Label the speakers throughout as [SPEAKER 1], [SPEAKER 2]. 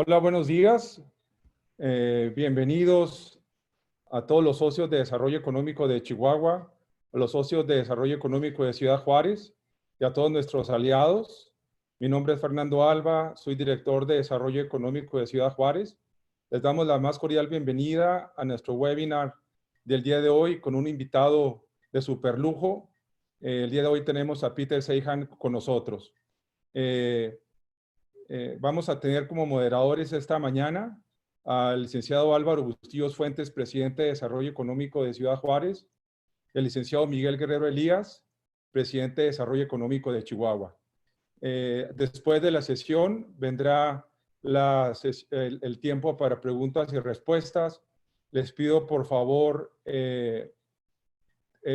[SPEAKER 1] Hola, buenos días. Bienvenidos a todos los socios de desarrollo económico de Chihuahua, a los socios de desarrollo económico de Ciudad Juárez y a todos nuestros aliados. Mi nombre es Fernando Alba, soy director de desarrollo económico de Ciudad Juárez. Les damos la más cordial bienvenida a nuestro webinar del día de hoy con un invitado de super lujo. El día de hoy tenemos a Peter Zeihan con nosotros. Vamos a tener como moderadores esta mañana al licenciado Álvaro Bustillos Fuentes, presidente de Desarrollo Económico de Ciudad Juárez, el licenciado Miguel Guerrero Elías, presidente de Desarrollo Económico de Chihuahua. Después de la sesión vendrá el tiempo para preguntas y respuestas. Les pido por favor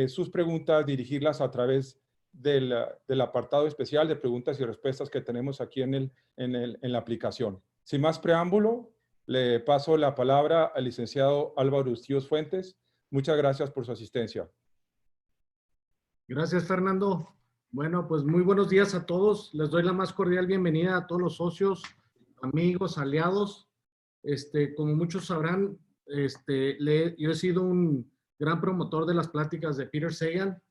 [SPEAKER 1] sus preguntas dirigirlas a través del apartado especial de preguntas y respuestas que tenemos aquí en la aplicación. Sin más preámbulo, le paso la palabra al licenciado Álvaro Bustillos Fuentes. Muchas gracias por su asistencia.
[SPEAKER 2] Gracias, Fernando. Bueno, pues muy buenos días a todos. Les doy la más cordial bienvenida a todos los socios, amigos, aliados. Como muchos sabrán, yo he sido un gran promotor de las pláticas de Peter Zeihan.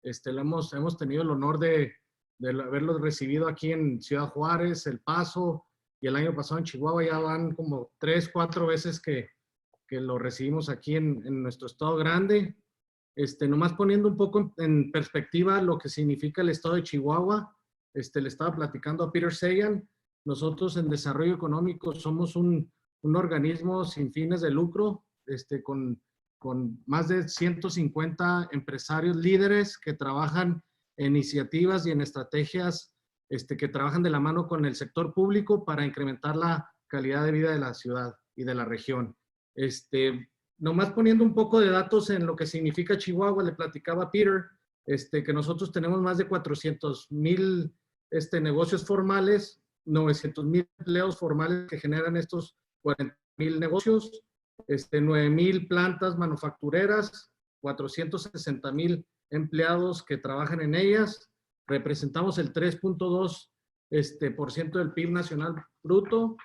[SPEAKER 2] Hemos tenido el honor de haberlo recibido aquí en Ciudad Juárez, El Paso, y el año pasado en Chihuahua. Ya van como 3, 4 veces que lo recibimos aquí en nuestro estado grande. Nomás poniendo un poco en perspectiva lo que significa el estado de Chihuahua, le estaba platicando a Peter Zeihan. Nosotros en desarrollo económico somos un organismo sin fines de lucro, con más de 150 empresarios líderes que trabajan en iniciativas y en estrategias que trabajan de la mano con el sector público para incrementar la calidad de vida de la ciudad y de la región. Nomás poniendo un poco de datos en lo que significa Chihuahua, le platicaba a Peter que nosotros tenemos más de 400,000 negocios formales, 900,000 empleos formales que generan estos 40,000 negocios, 9,000 plantas manufactureras, 460,000 empleados que trabajan en ellas. Representamos el 3.2% del PIB nacional bruto.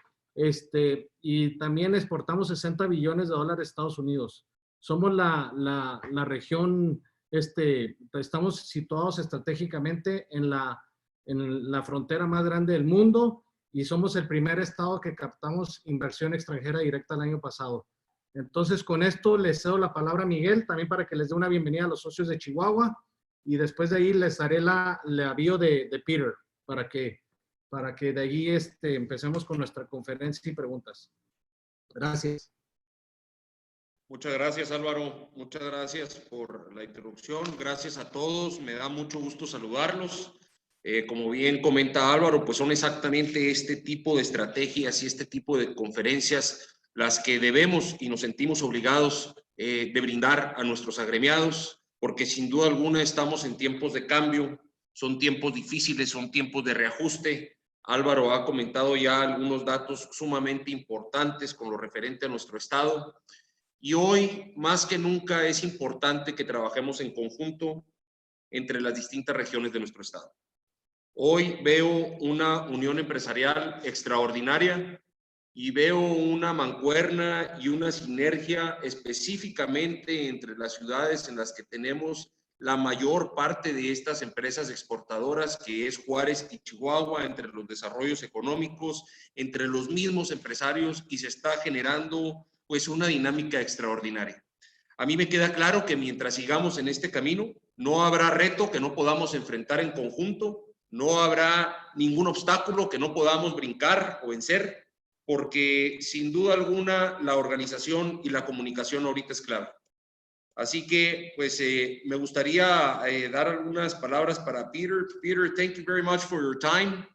[SPEAKER 2] Y también exportamos 60 billones de dólares a Estados Unidos. Somos la región, estamos situados estratégicamente en la frontera más grande del mundo y somos el primer estado que captamos inversión extranjera directa el año pasado. Entonces, con esto les cedo la palabra a Miguel, también para que les dé una bienvenida a los socios de Chihuahua, y después de ahí les daré la bio de Peter, para que de allí empecemos con nuestra conferencia y preguntas. Gracias.
[SPEAKER 3] Muchas gracias, Álvaro. Muchas gracias por la introducción. Gracias a todos. Me da mucho gusto saludarlos. Como bien comenta Álvaro, pues son exactamente este tipo de estrategias y este tipo de conferencias las que debemos y nos sentimos obligados de brindar a nuestros agremiados, porque sin duda alguna estamos en tiempos de cambio, son tiempos difíciles, son tiempos de reajuste. Álvaro ha comentado ya algunos datos sumamente importantes con lo referente a nuestro estado. Y hoy, más que nunca, es importante que trabajemos en conjunto entre las distintas regiones de nuestro estado. Hoy veo una unión empresarial extraordinaria y veo una mancuerna y una sinergia específicamente entre las ciudades en las que tenemos la mayor parte de estas empresas exportadoras, que es Juárez y Chihuahua, entre los desarrollos económicos, entre los mismos empresarios, y se está generando pues una dinámica extraordinaria. A mí me queda claro que mientras sigamos en este camino, no habrá reto que no podamos enfrentar en conjunto, no habrá ningún obstáculo que no podamos brincar o vencer, porque sin duda alguna la organización y la comunicación ahorita es clave. Así que, pues, me gustaría dar algunas palabras para Peter. Peter, thank you very much for your time.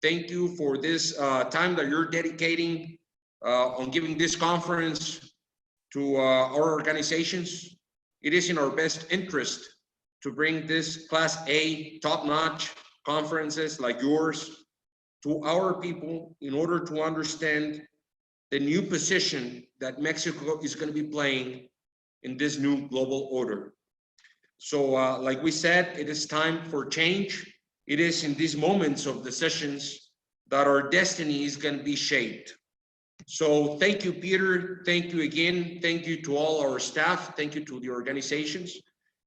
[SPEAKER 3] Thank you for this time that you're dedicating on giving this conference to our organizations. It is in our best interest to bring this Class A, top-notch conferences like yours to our people in order to understand the new position that Mexico is going to be playing in this new global order. So like we said, it is time for change. It is in these moments of decisions that our destiny is going to be shaped. So thank you, Peter. Thank you again. Thank you to all our staff. Thank you to the organizations.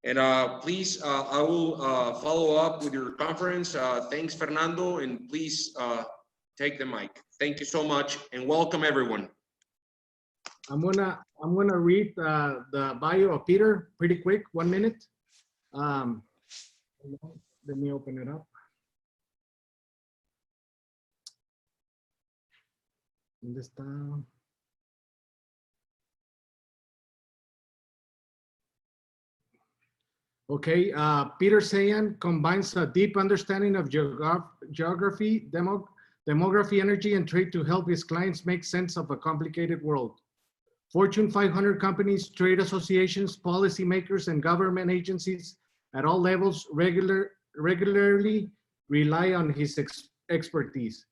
[SPEAKER 3] And please, I will follow up with your conference. Thanks, Fernando, and please take the mic. Thank you so much, and welcome everyone.
[SPEAKER 2] I'm gonna read the bio of Peter pretty quick. 1 minute. Let me open it up. ¿Dónde está? Okay, Peter Zeihan combines a deep understanding of geography, demography, energy, and trade to help his clients make sense of a complicated world. Fortune 500 companies, trade associations, policymakers, and government agencies at all levels regularly rely on his expertise.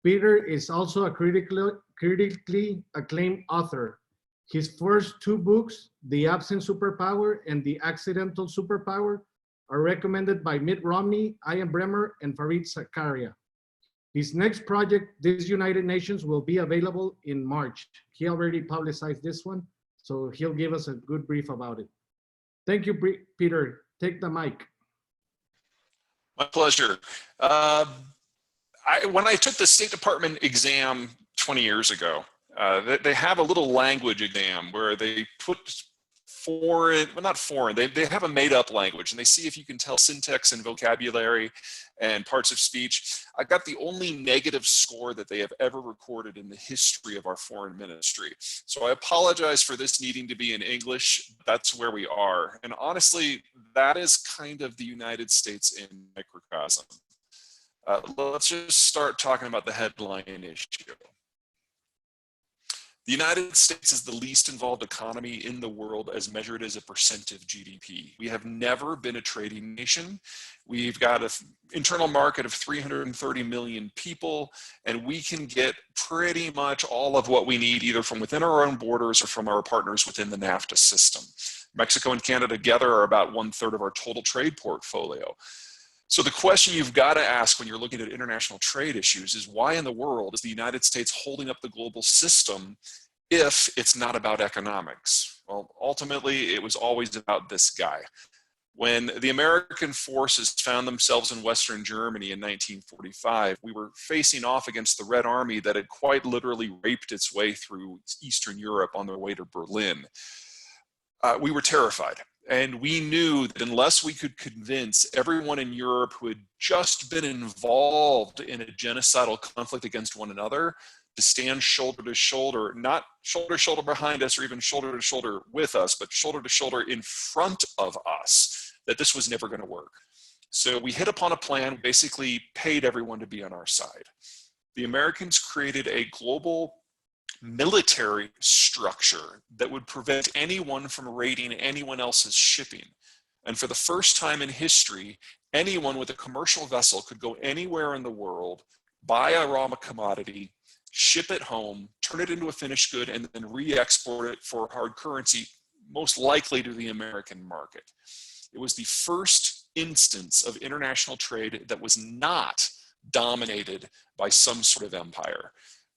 [SPEAKER 2] Peter is also a critically acclaimed author. His first two books, The Absent Superpower and The Accidental Superpower, are recommended by Mitt Romney, Ian Bremmer, and Fareed Zakaria. His next project, This United Nations, will be available in March. He already publicized this one, so he'll give us a good brief about it. Thank you, Peter. Take the mic.
[SPEAKER 4] My pleasure. When I took the State Department exam 20 years ago, they have a little language exam where they put foreign, well, not foreign, they have a made up language and they see if you can tell syntax and vocabulary and parts of speech. I got the only negative score that they have ever recorded in the history of our foreign ministry. So I apologize for this needing to be in English. That's where we are. And honestly, that is kind of the United States in microcosm. Let's just start talking about the headline issue. The United States is the least involved economy in the world as measured as a percent of GDP. We have never been a trading nation. We've got an internal market of 330 million people, and we can get pretty much all of what we need either from within our own borders or from our partners within the NAFTA system. Mexico and Canada together are about 1/3 of our total trade portfolio. So the question you've got to ask when you're looking at international trade issues is why in the world is the United States holding up the global system if it's not about economics? Well, ultimately, it was always about this guy. When the American forces found themselves in Western Germany in 1945, we were facing off against the Red Army that had quite literally raped its way through Eastern Europe on their way to Berlin. We were terrified. And we knew that unless we could convince everyone in Europe who had just been involved in a genocidal conflict against one another to stand shoulder to shoulder, not shoulder to shoulder behind us or even shoulder to shoulder with us, but shoulder to shoulder in front of us, that this was never going to work. So we hit upon a plan, basically paid everyone to be on our side. The Americans created a global military structure that would prevent anyone from raiding anyone else's shipping. And for the first time in history, anyone with a commercial vessel could go anywhere in the world, buy a raw commodity, ship it home, turn it into a finished good, and then re-export it for hard currency, most likely to the American market. It was the first instance of international trade that was not dominated by some sort of empire.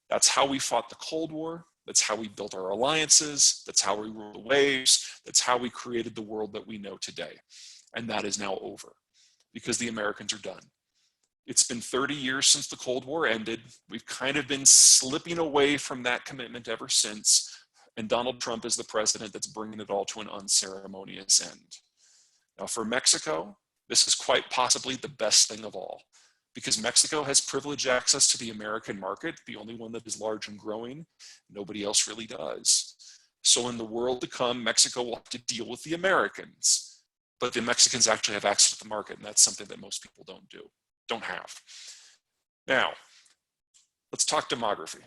[SPEAKER 4] That's how we fought the Cold War. That's how we built our alliances. That's how we ruled the waves. That's how we created the world that we know today. And that is now over because the Americans are done. It's been 30 years since the Cold War ended. We've kind of been slipping away from that commitment ever since. And Donald Trump is the president that's bringing it all to an unceremonious end. Now for Mexico, this is quite possibly the best thing of all, because Mexico has privileged access to the American market, the only one that is large and growing. Nobody else really does. So in the world to come, Mexico will have to deal with the Americans, but the Mexicans actually have access to the market, and that's something that most people don't have. Now, let's talk demography.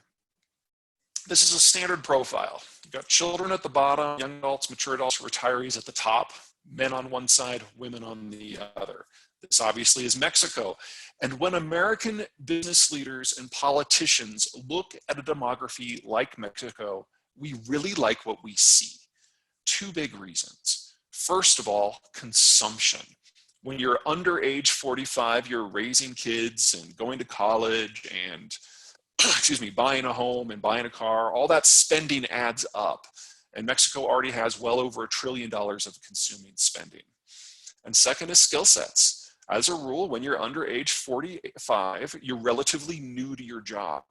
[SPEAKER 4] This is a standard profile. You've got children at the bottom, young adults, mature adults, retirees at the top, men on one side, women on the other. This obviously is Mexico. And when American business leaders and politicians look at a demography like Mexico, we really like what we see. Two big reasons. First of all, consumption. When you're under age 45, you're raising kids and going to college and excuse me, buying a home and buying a car, all that spending adds up. And Mexico already has well over $1 trillion of consuming spending. And second is skill sets. As a rule, when you're under age 45, you're relatively new to your job.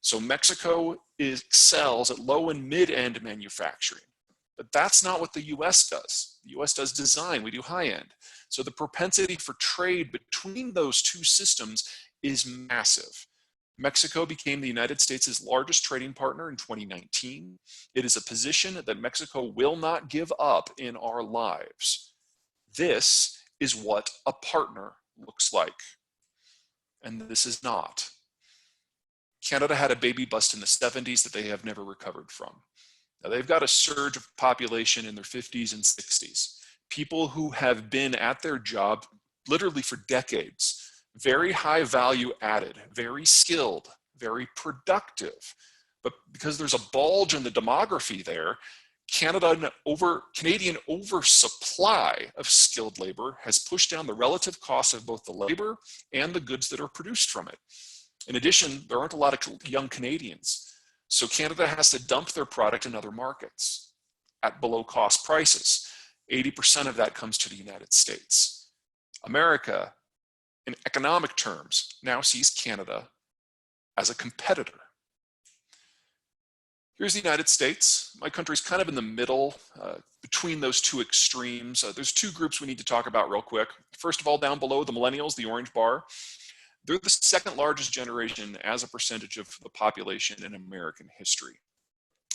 [SPEAKER 4] So Mexico excels at low and mid-end manufacturing. But that's not what the US does. The US does design, we do high-end. So the propensity for trade between those two systems is massive. Mexico became the United States' largest trading partner in 2019. It is a position that Mexico will not give up in our lives. This is what a partner looks like. And this is not. Canada had a baby bust in the 70s that they have never recovered from. Now they've got a surge of population in their 50s and 60s. People who have been at their job literally for decades, very high value added, very skilled, very productive. But because there's a bulge in the demography there, Canadian oversupply of skilled labor has pushed down the relative cost of both the labor and the goods that are produced from it. In addition, there aren't a lot of young Canadians. So Canada has to dump their product in other markets at below cost prices. 80% of that comes to the United States. America, in economic terms, now sees Canada as a competitor. Here's the United States. My country's kind of in the middle between those two extremes. There's two groups we need to talk about real quick. First of all, down below, the millennials, the orange bar. They're the second largest generation as a percentage of the population in American history.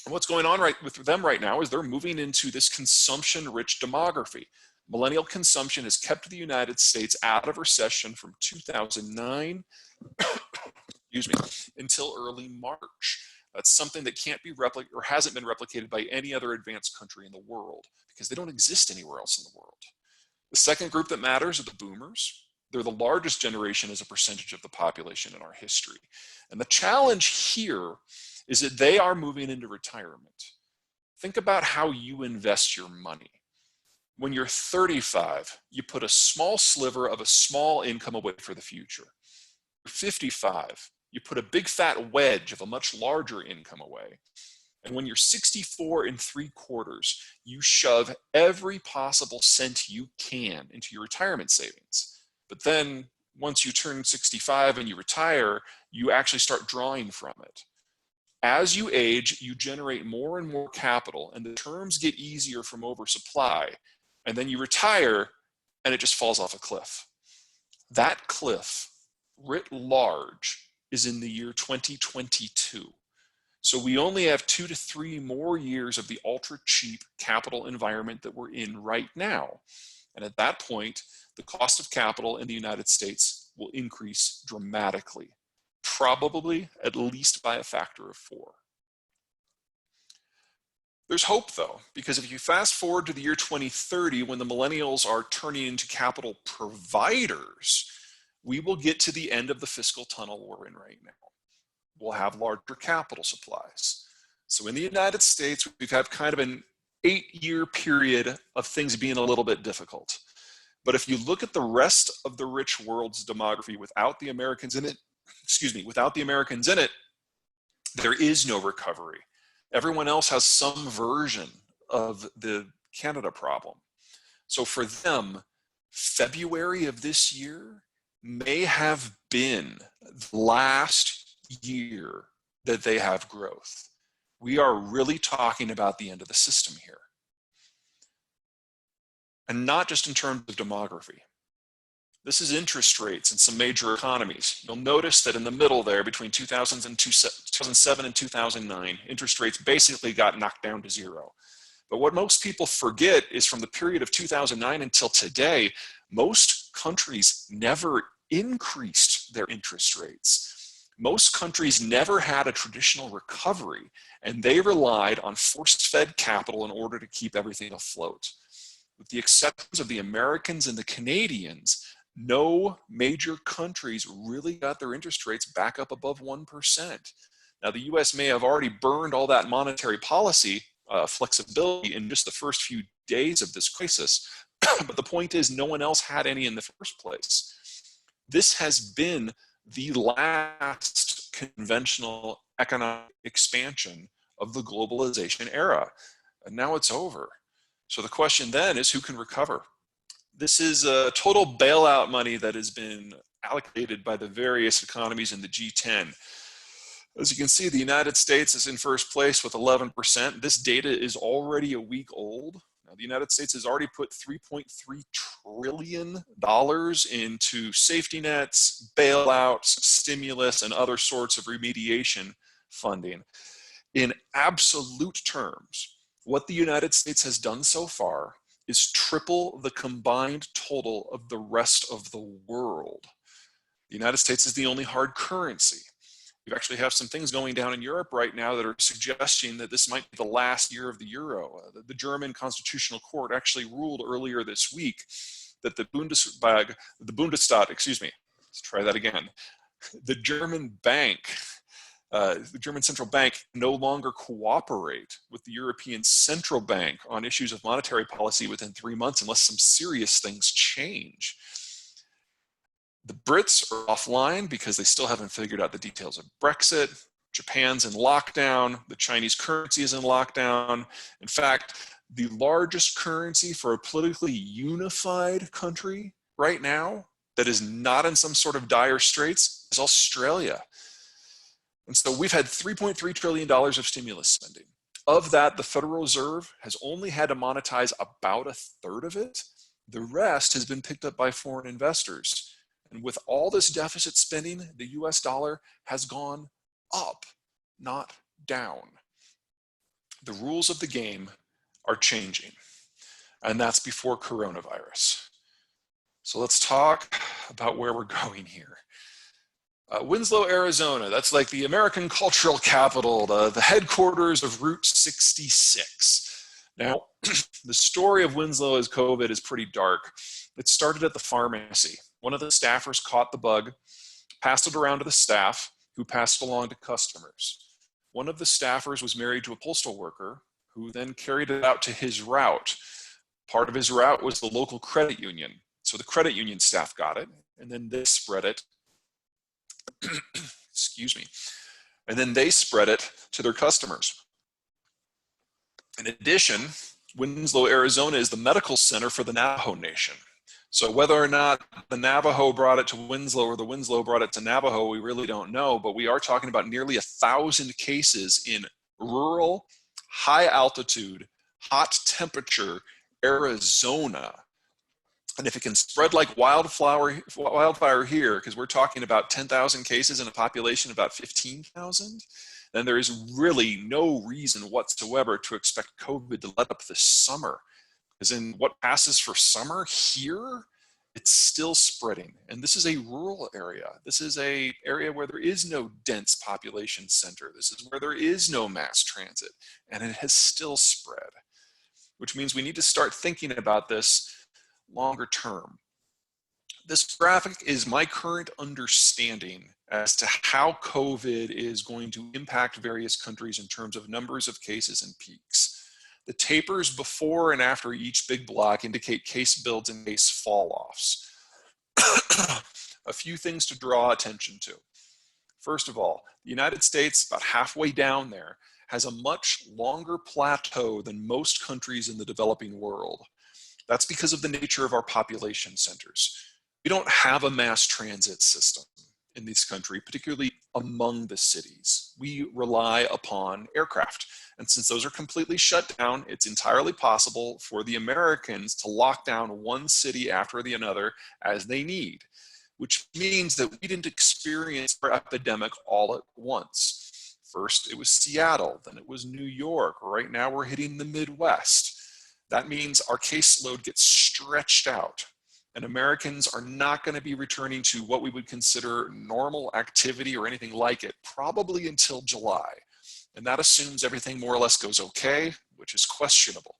[SPEAKER 4] And what's going on with them right now is they're moving into this consumption-rich demography. Millennial consumption has kept the United States out of recession from 2009 excuse me, until early March. That's something that can't be replicated or hasn't been replicated by any other advanced country in the world because they don't exist anywhere else in the world. The second group that matters are the boomers. They're the largest generation as a percentage of the population in our history. And the challenge here is that they are moving into retirement. Think about how you invest your money. When you're 35, you put a small sliver of a small income away for the future. You're 55, you put a big fat wedge of a much larger income away. And when you're 64 3/4, you shove every possible cent you can into your retirement savings. But then once you turn 65 and you retire, you actually start drawing from it. As you age, you generate more and more capital and the terms get easier from oversupply. And then you retire and it just falls off a cliff. That cliff, writ large, is in the year 2022. So we only have 2 to 3 more years of the ultra cheap capital environment that we're in right now. And at that point, the cost of capital in the United States will increase dramatically, probably at least by a factor of 4. There's hope though, because if you fast forward to the year 2030, when the millennials are turning into capital providers, we will get to the end of the fiscal tunnel we're in right now. We'll have larger capital supplies. So in the United States, we've had kind of an 8-year period of things being a little bit difficult. But if you look at the rest of the rich world's demography without the Americans in it, without the Americans in it, there is no recovery. Everyone else has some version of the Canada problem. So for them, February of this year may have been the last year that they have growth. We are really talking about the end of the system here. And not just in terms of demography. This is interest rates in some major economies. You'll notice that in the middle there, between 2007 and 2009, interest rates basically got knocked down to 0. But what most people forget is from the period of 2009 until today, most countries never increased their interest rates. Most countries never had a traditional recovery, and they relied on force-fed capital in order to keep everything afloat. With the exceptions of the Americans and the Canadians, no major countries really got their interest rates back up above 1%. Now, the US may have already burned all that monetary policy flexibility in just the first few days of this crisis, but the point is no one else had any in the first place. This has been the last conventional economic expansion of the globalization era. And now it's over. So the question then is, who can recover? This is total bailout money that has been allocated by the various economies in the G10. As you can see, the United States is in first place with 11%. This data is already a week old. Now, the United States has already put $3.3 trillion into safety nets, bailouts, stimulus, and other sorts of remediation funding. In absolute terms, what the United States has done so far is triple the combined total of the rest of the world. The United States is the only hard currency. We actually have some things going down in Europe right now that are suggesting that this might be the last year of the euro. The German Constitutional Court actually ruled earlier this week that the Bundestag, excuse me, let's try that again. The German Central Bank no longer cooperate with the European Central Bank on issues of monetary policy within 3 months unless some serious things change. The Brits are offline because they still haven't figured out the details of Brexit. Japan's in lockdown. The Chinese currency is in lockdown. In fact, the largest currency for a politically unified country right now that is not in some sort of dire straits is Australia. And so we've had $3.3 trillion of stimulus spending. Of that, the Federal Reserve has only had to monetize about a third of it. The rest has been picked up by foreign investors. And with all this deficit spending, the US dollar has gone up, not down. The rules of the game are changing, and that's before coronavirus. So let's talk about where we're going here. Winslow, Arizona, that's like the American cultural capital, the headquarters of Route 66. Now, the story of Winslow as COVID is pretty dark. It started at the pharmacy. One of the staffers caught the bug, passed it around to the staff, who passed it along to customers. One of the staffers was married to a postal worker, who then carried it out to his route. Part of his route was the local credit union. So the credit union staff got it, and then they spread it. Excuse me. And then they spread it to their customers. In addition, Winslow, Arizona is the medical center for the Navajo Nation. So whether or not the Navajo brought it to Winslow or the Winslow brought it to Navajo, we really don't know, but we are talking about nearly 1,000 cases in rural, high altitude, hot temperature Arizona. And if it can spread like wildfire here, because we're talking about 10,000 cases in a population of about 15,000, then there is really no reason whatsoever to expect COVID to let up this summer. Because in what passes for summer here, it's still spreading. And this is a rural area. This is an area where there is no dense population center. This is where there is no mass transit. And it has still spread, which means we need to start thinking about this longer term. This graphic is my current understanding as to how COVID is going to impact various countries in terms of numbers of cases and peaks. The tapers before and after each big block indicate case builds and case fall-offs. A few things to draw attention to. First of all, the United States, about halfway down there, has a much longer plateau than most countries in the developing world. That's because of the nature of our population centers. We don't have a mass transit system in this country, particularly among the cities. We rely upon aircraft. And since those are completely shut down, it's entirely possible for the Americans to lock down one city after another as they need, which means that we didn't experience our epidemic all at once. First, it was Seattle, then it was New York. Right now, we're hitting the Midwest. That means our caseload gets stretched out, and Americans are not going to be returning to what we would consider normal activity or anything like it, probably until July. And that assumes everything more or less goes okay, which is questionable.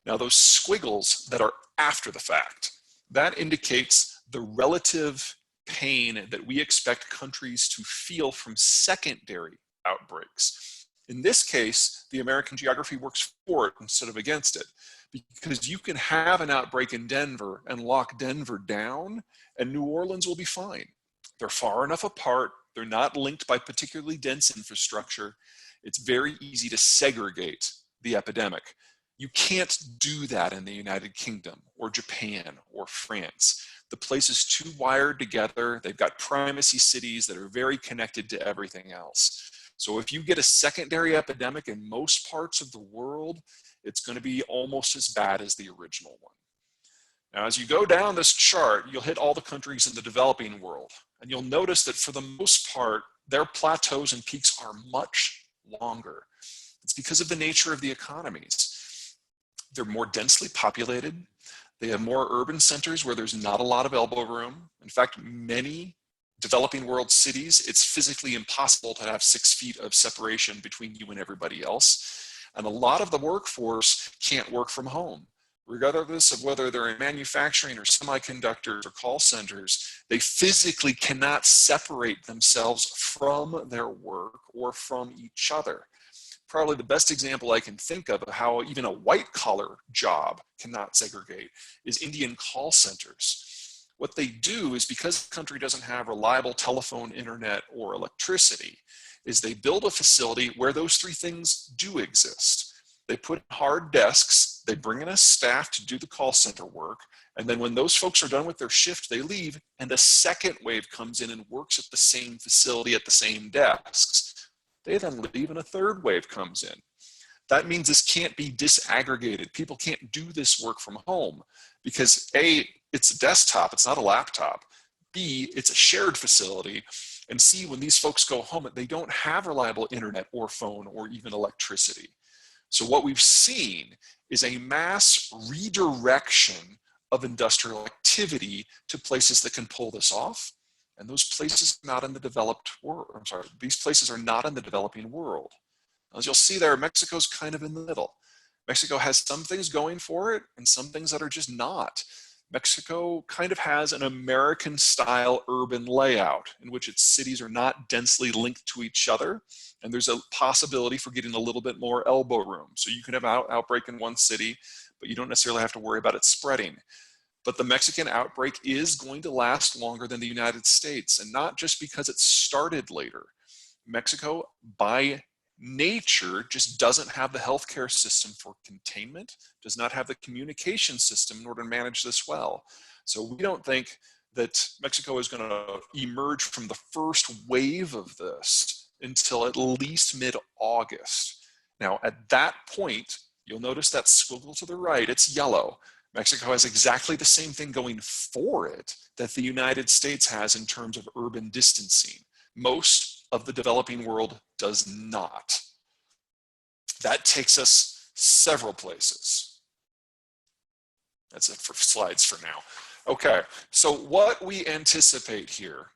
[SPEAKER 4] Now, those squiggles that are after the fact, that indicates the relative pain that we expect countries to feel from secondary outbreaks. In this case, the American geography works for it instead of against it, because you can have an outbreak in Denver and lock Denver down, and New Orleans will be fine. They're far enough apart They're not linked by particularly dense infrastructure. It's very easy to segregate the epidemic. You can't do that in the United Kingdom or Japan or France. The place is too wired together. They've got primacy cities that are very connected to everything else. So if you get a secondary epidemic in most parts of the world, it's going to be almost as bad as the original one. Now, as you go down this chart, you'll hit all the countries in the developing world, and you'll notice that for the most part, their plateaus and peaks are much longer. It's because of the nature of the economies. They're more densely populated. They have more urban centers where there's not a lot of elbow room. In fact, many developing world cities, it's physically impossible to have 6 feet of separation between you and everybody else. And a lot of the workforce can't work from home. Regardless of whether they're in manufacturing or semiconductors or call centers, they physically cannot separate themselves from their work or from each other. Probably the best example I can think of how even a white collar job cannot segregate is Indian call centers. What they do is, because the country doesn't have reliable telephone, internet, or electricity, is they build a facility where those 3 things do exist. They put hard desks, they bring in a staff to do the call center work, and then when those folks are done with their shift, they leave, and a second wave comes in and works at the same facility at the same desks. They then leave and a third wave comes in. That means this can't be disaggregated. People can't do this work from home because A, it's a desktop, it's not a laptop. B, it's a shared facility. And C, when these folks go home, they don't have reliable internet or phone or even electricity. So what we've seen is a mass redirection of industrial activity to places that can pull this off. And those places are not in the developed world. I'm sorry, these places are not in the developing world. As you'll see there, Mexico's kind of in the middle. Mexico has some things going for it and some things that are just not. Mexico kind of has an American style urban layout in which its cities are not densely linked to each other. And there's a possibility for getting a little bit more elbow room. So you can have an outbreak in one city, but you don't necessarily have to worry about it spreading. But the Mexican outbreak is going to last longer than the United States, and not just because it started later. Mexico, by nature, just doesn't have the healthcare system for containment, does not have the communication system in order to manage this well. So we don't think that Mexico is going to emerge from the first wave of this until at least mid-August. Now, at that point, you'll notice that squiggle to the right, it's yellow. Mexico has exactly the same thing going for it that the United States has in terms of urban distancing. Most of the developing world does not. That takes us several places. That's it for slides for now. Okay, so what we anticipate here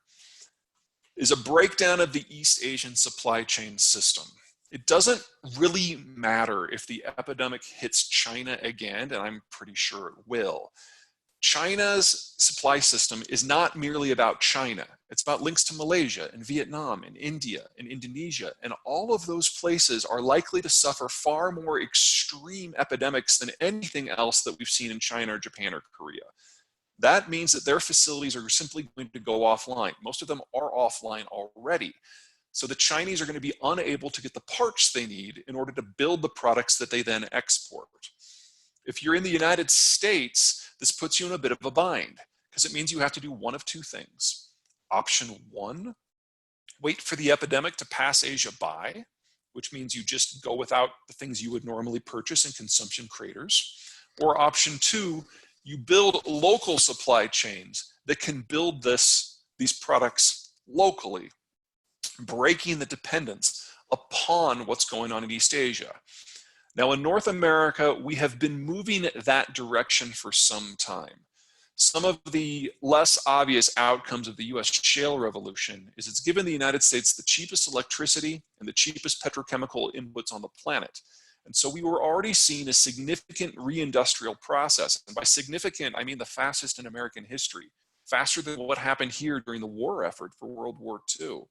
[SPEAKER 4] is a breakdown of the East Asian supply chain system. It doesn't really matter if the epidemic hits China again, and I'm pretty sure it will. China's supply system is not merely about China. It's about links to Malaysia and Vietnam and India and Indonesia. And all of those places are likely to suffer far more extreme epidemics than anything else that we've seen in China or Japan or Korea. That means that their facilities are simply going to go offline. Most of them are offline already. So the Chinese are going to be unable to get the parts they need in order to build the products that they then export. If you're in the United States, this puts you in a bit of a bind because it means you have to do one of 2 things. Option 1, wait for the epidemic to pass Asia by, which means you just go without the things you would normally purchase in consumption craters. Or option 2, you build local supply chains that can build these products locally, breaking the dependence upon what's going on in East Asia. Now in North America, we have been moving that direction for some time. Some of the less obvious outcomes of the US shale revolution is it's given the United States the cheapest electricity and the cheapest petrochemical inputs on the planet. And so we were already seeing a significant re-industrial process. And by significant, I mean the fastest in American history, faster than what happened here during the war effort for World War II.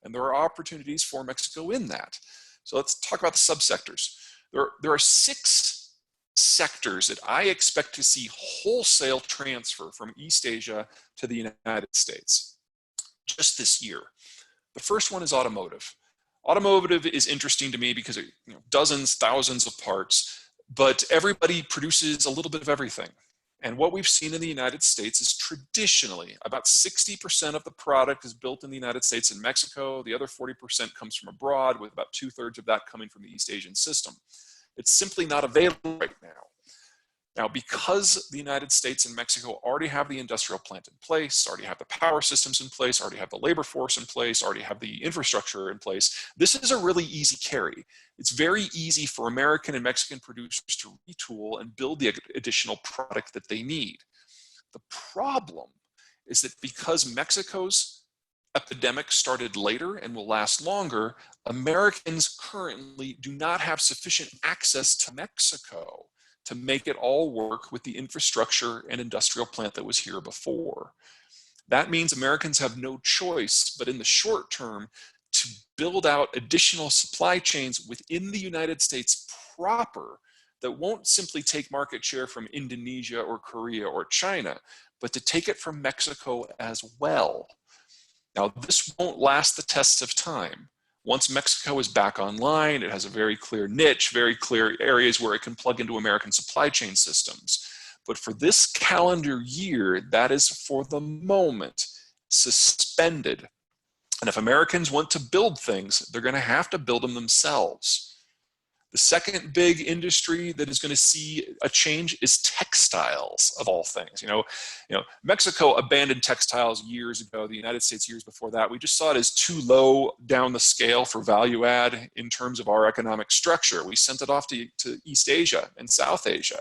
[SPEAKER 4] And there are opportunities for Mexico in that. So let's talk about the subsectors. There are 6 sectors that I expect to see wholesale transfer from East Asia to the United States just this year. The first one is automotive. Automotive is interesting to me because it, dozens, thousands of parts, but everybody produces a little bit of everything. And what we've seen in the United States is traditionally about 60% of the product is built in the United States and Mexico. The other 40% comes from abroad, with about 2/3 of that coming from the East Asian system. It's simply not available right now. Now, because the United States and Mexico already have the industrial plant in place, already have the power systems in place, already have the labor force in place, already have the infrastructure in place, this is a really easy carry. It's very easy for American and Mexican producers to retool and build the additional product that they need. The problem is that because Mexico's epidemic started later and will last longer, Americans currently do not have sufficient access to Mexico to make it all work with the infrastructure and industrial plant that was here before. That means Americans have no choice, but in the short term, to build out additional supply chains within the United States proper that won't simply take market share from Indonesia or Korea or China, but to take it from Mexico as well. Now, this won't last the test of time. Once Mexico is back online, it has a very clear niche, very clear areas where it can plug into American supply chain systems. But for this calendar year, that is for the moment suspended. And if Americans want to build things, they're going to have to build them themselves. The second big industry that is going to see a change is textiles, of all things. Mexico abandoned textiles years ago, the United States years before that. We just saw it as too low down the scale for value add in terms of our economic structure. We sent it off to East Asia and South Asia.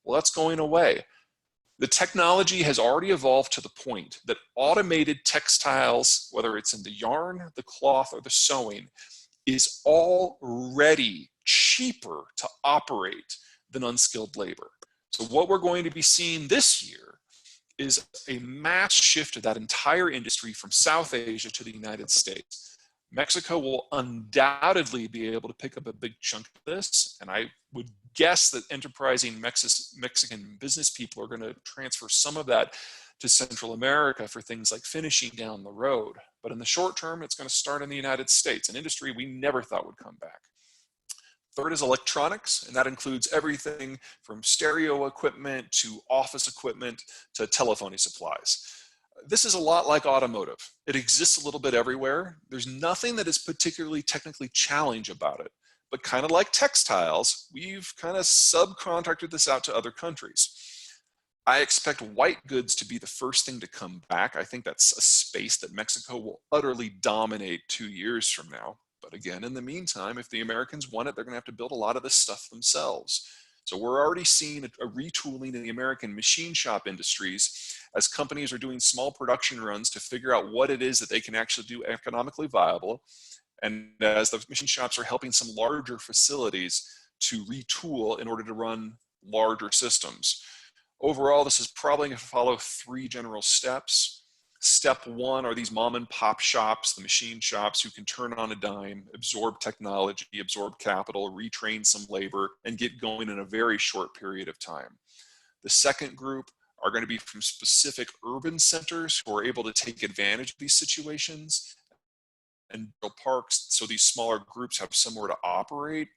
[SPEAKER 4] Well, that's going away. The technology has already evolved to the point that automated textiles, whether it's in the yarn, the cloth, or the sewing, is already cheaper to operate than unskilled labor. So what we're going to be seeing this year is a mass shift of that entire industry from South Asia to the United States. Mexico will undoubtedly be able to pick up a big chunk of this, and I would guess that enterprising Mexican business people are going to transfer some of that to Central America for things like finishing down the road. But in the short term, it's going to start in the United States, an industry we never thought would come back. Third is electronics, and that includes everything from stereo equipment to office equipment to telephony supplies. This is a lot like automotive. It exists a little bit everywhere. There's nothing that is particularly technically challenging about it. But kind of like textiles, we've kind of subcontracted this out to other countries. I expect white goods to be the first thing to come back. I think that's a space that Mexico will utterly dominate 2 years from now. But again, in the meantime, if the Americans want it, they're going to have to build a lot of this stuff themselves. So we're already seeing a retooling in the American machine shop industries as companies are doing small production runs to figure out what it is that they can actually do economically viable. And as the machine shops are helping some larger facilities to retool in order to run larger systems. Overall, this is probably going to follow 3 general steps. Step 1 are these mom and pop shops, the machine shops who can turn on a dime, absorb technology, absorb capital, retrain some labor, and get going in a very short period of time. The second group are going to be from specific urban centers who are able to take advantage of these situations and build parks so these smaller groups have somewhere to operate.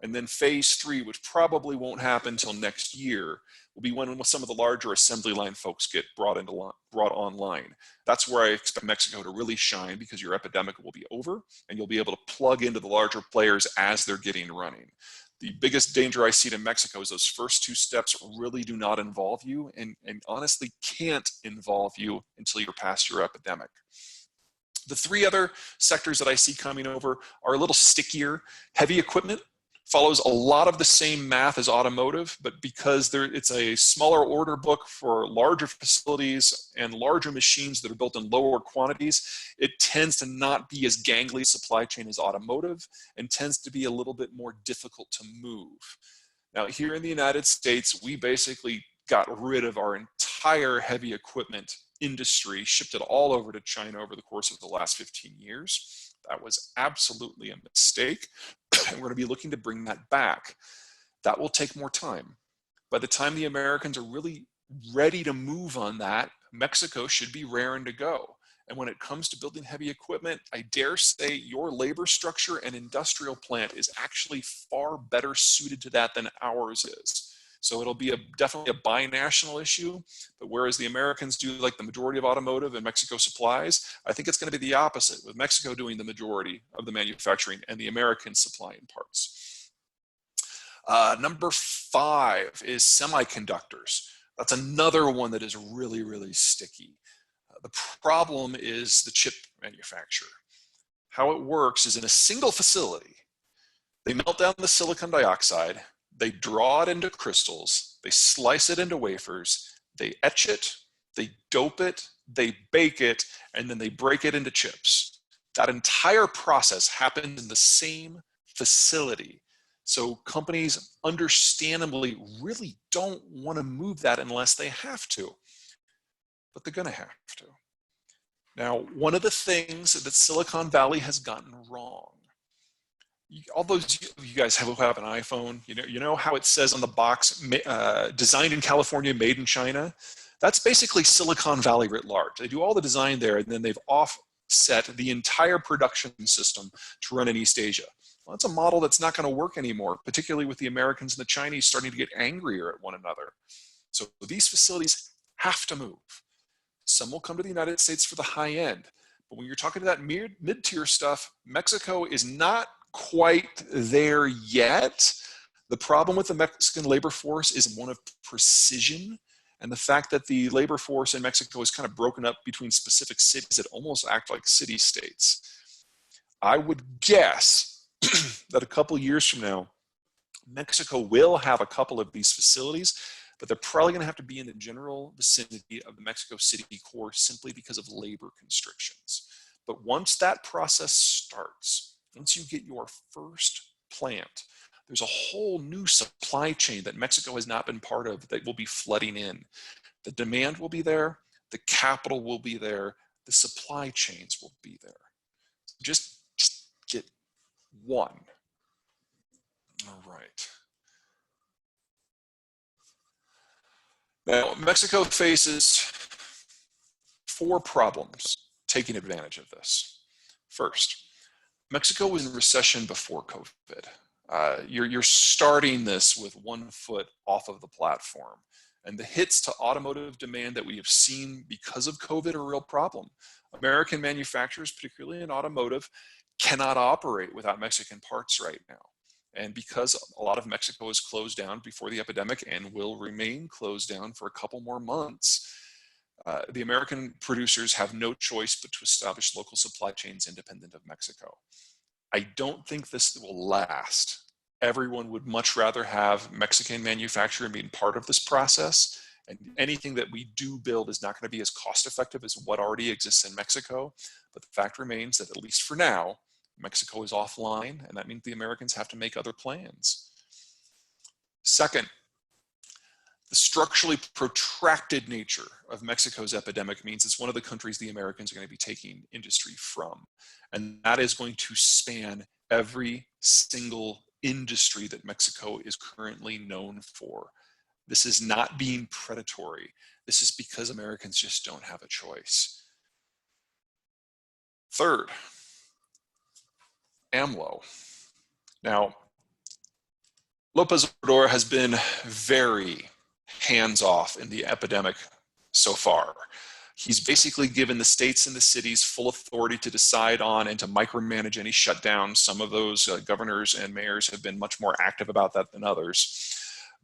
[SPEAKER 4] And then phase 3, which probably won't happen until next year, will be when some of the larger assembly line folks get brought online. That's where I expect Mexico to really shine, because your epidemic will be over and you'll be able to plug into the larger players as they're getting running. The biggest danger I see to Mexico is those first 2 steps really do not involve you and honestly can't involve you until you're past your epidemic. The 3 other sectors that I see coming over are a little stickier. Heavy equipment follows a lot of the same math as automotive, but because it's a smaller order book for larger facilities and larger machines that are built in lower quantities, it tends to not be as gangly supply chain as automotive and tends to be a little bit more difficult to move. Now, here in the United States, we basically got rid of our entire heavy equipment industry, shipped it all over to China over the course of the last 15 years. That was absolutely a mistake, and we're going to be looking to bring that back. That will take more time. By the time the Americans are really ready to move on that, Mexico should be raring to go. And when it comes to building heavy equipment, I dare say your labor structure and industrial plant is actually far better suited to that than ours is. So it'll be definitely a binational issue, but whereas the Americans do like the majority of automotive and Mexico supplies, I think it's going to be the opposite, with Mexico doing the majority of the manufacturing and the Americans supplying parts. Number 5 is semiconductors. That's another one that is really, really sticky. The problem is the chip manufacturer. How it works is in a single facility, they melt down the silicon dioxide, they draw it into crystals, they slice it into wafers, they etch it, they dope it, they bake it, and then they break it into chips. That entire process happens in the same facility. So companies understandably really don't want to move that unless they have to, but they're going to have to. Now, one of the things that Silicon Valley has gotten wrong, all those of you guys who have an iPhone, you know how it says on the box, designed in California, made in China? That's basically Silicon Valley writ large. They do all the design there, and then they've offset the entire production system to run in East Asia. Well, that's a model that's not going to work anymore, particularly with the Americans and the Chinese starting to get angrier at one another. So these facilities have to move. Some will come to the United States for the high end. But when you're talking to that mid-tier stuff, Mexico is not quite there yet. The problem with the Mexican labor force is one of precision, and the fact that the labor force in Mexico is kind of broken up between specific cities that almost act like city-states. I would guess that a couple years from now, Mexico will have a couple of these facilities, but they're probably going to have to be in the general vicinity of the Mexico City core simply because of labor constrictions. But once that process starts, once you get your first plant, there's a whole new supply chain that Mexico has not been part of that will be flooding in. The demand will be there, the capital will be there, the supply chains will be there. Just get one. All right. Now, Mexico faces 4 problems taking advantage of this. First, Mexico was in recession before COVID. You're starting this with one foot off of the platform. And the hits to automotive demand that we have seen because of COVID are a real problem. American manufacturers, particularly in automotive, cannot operate without Mexican parts right now. And because a lot of Mexico is closed down before the epidemic and will remain closed down for a couple more months, the American producers have no choice but to establish local supply chains independent of Mexico. I don't think this will last. Everyone would much rather have Mexican manufacturing being part of this process, and anything that we do build is not going to be as cost effective as what already exists in Mexico. But the fact remains that at least for now, Mexico is offline, and that means the Americans have to make other plans. Second, the structurally protracted nature of Mexico's epidemic means it's one of the countries the Americans are going to be taking industry from. And that is going to span every single industry that Mexico is currently known for. This is not being predatory. This is because Americans just don't have a choice. Third, AMLO. Now, López Obrador has been very hands-off in the epidemic so far. He's basically given the states and the cities full authority to decide on and to micromanage any shutdowns. Some of those governors and mayors have been much more active about that than others.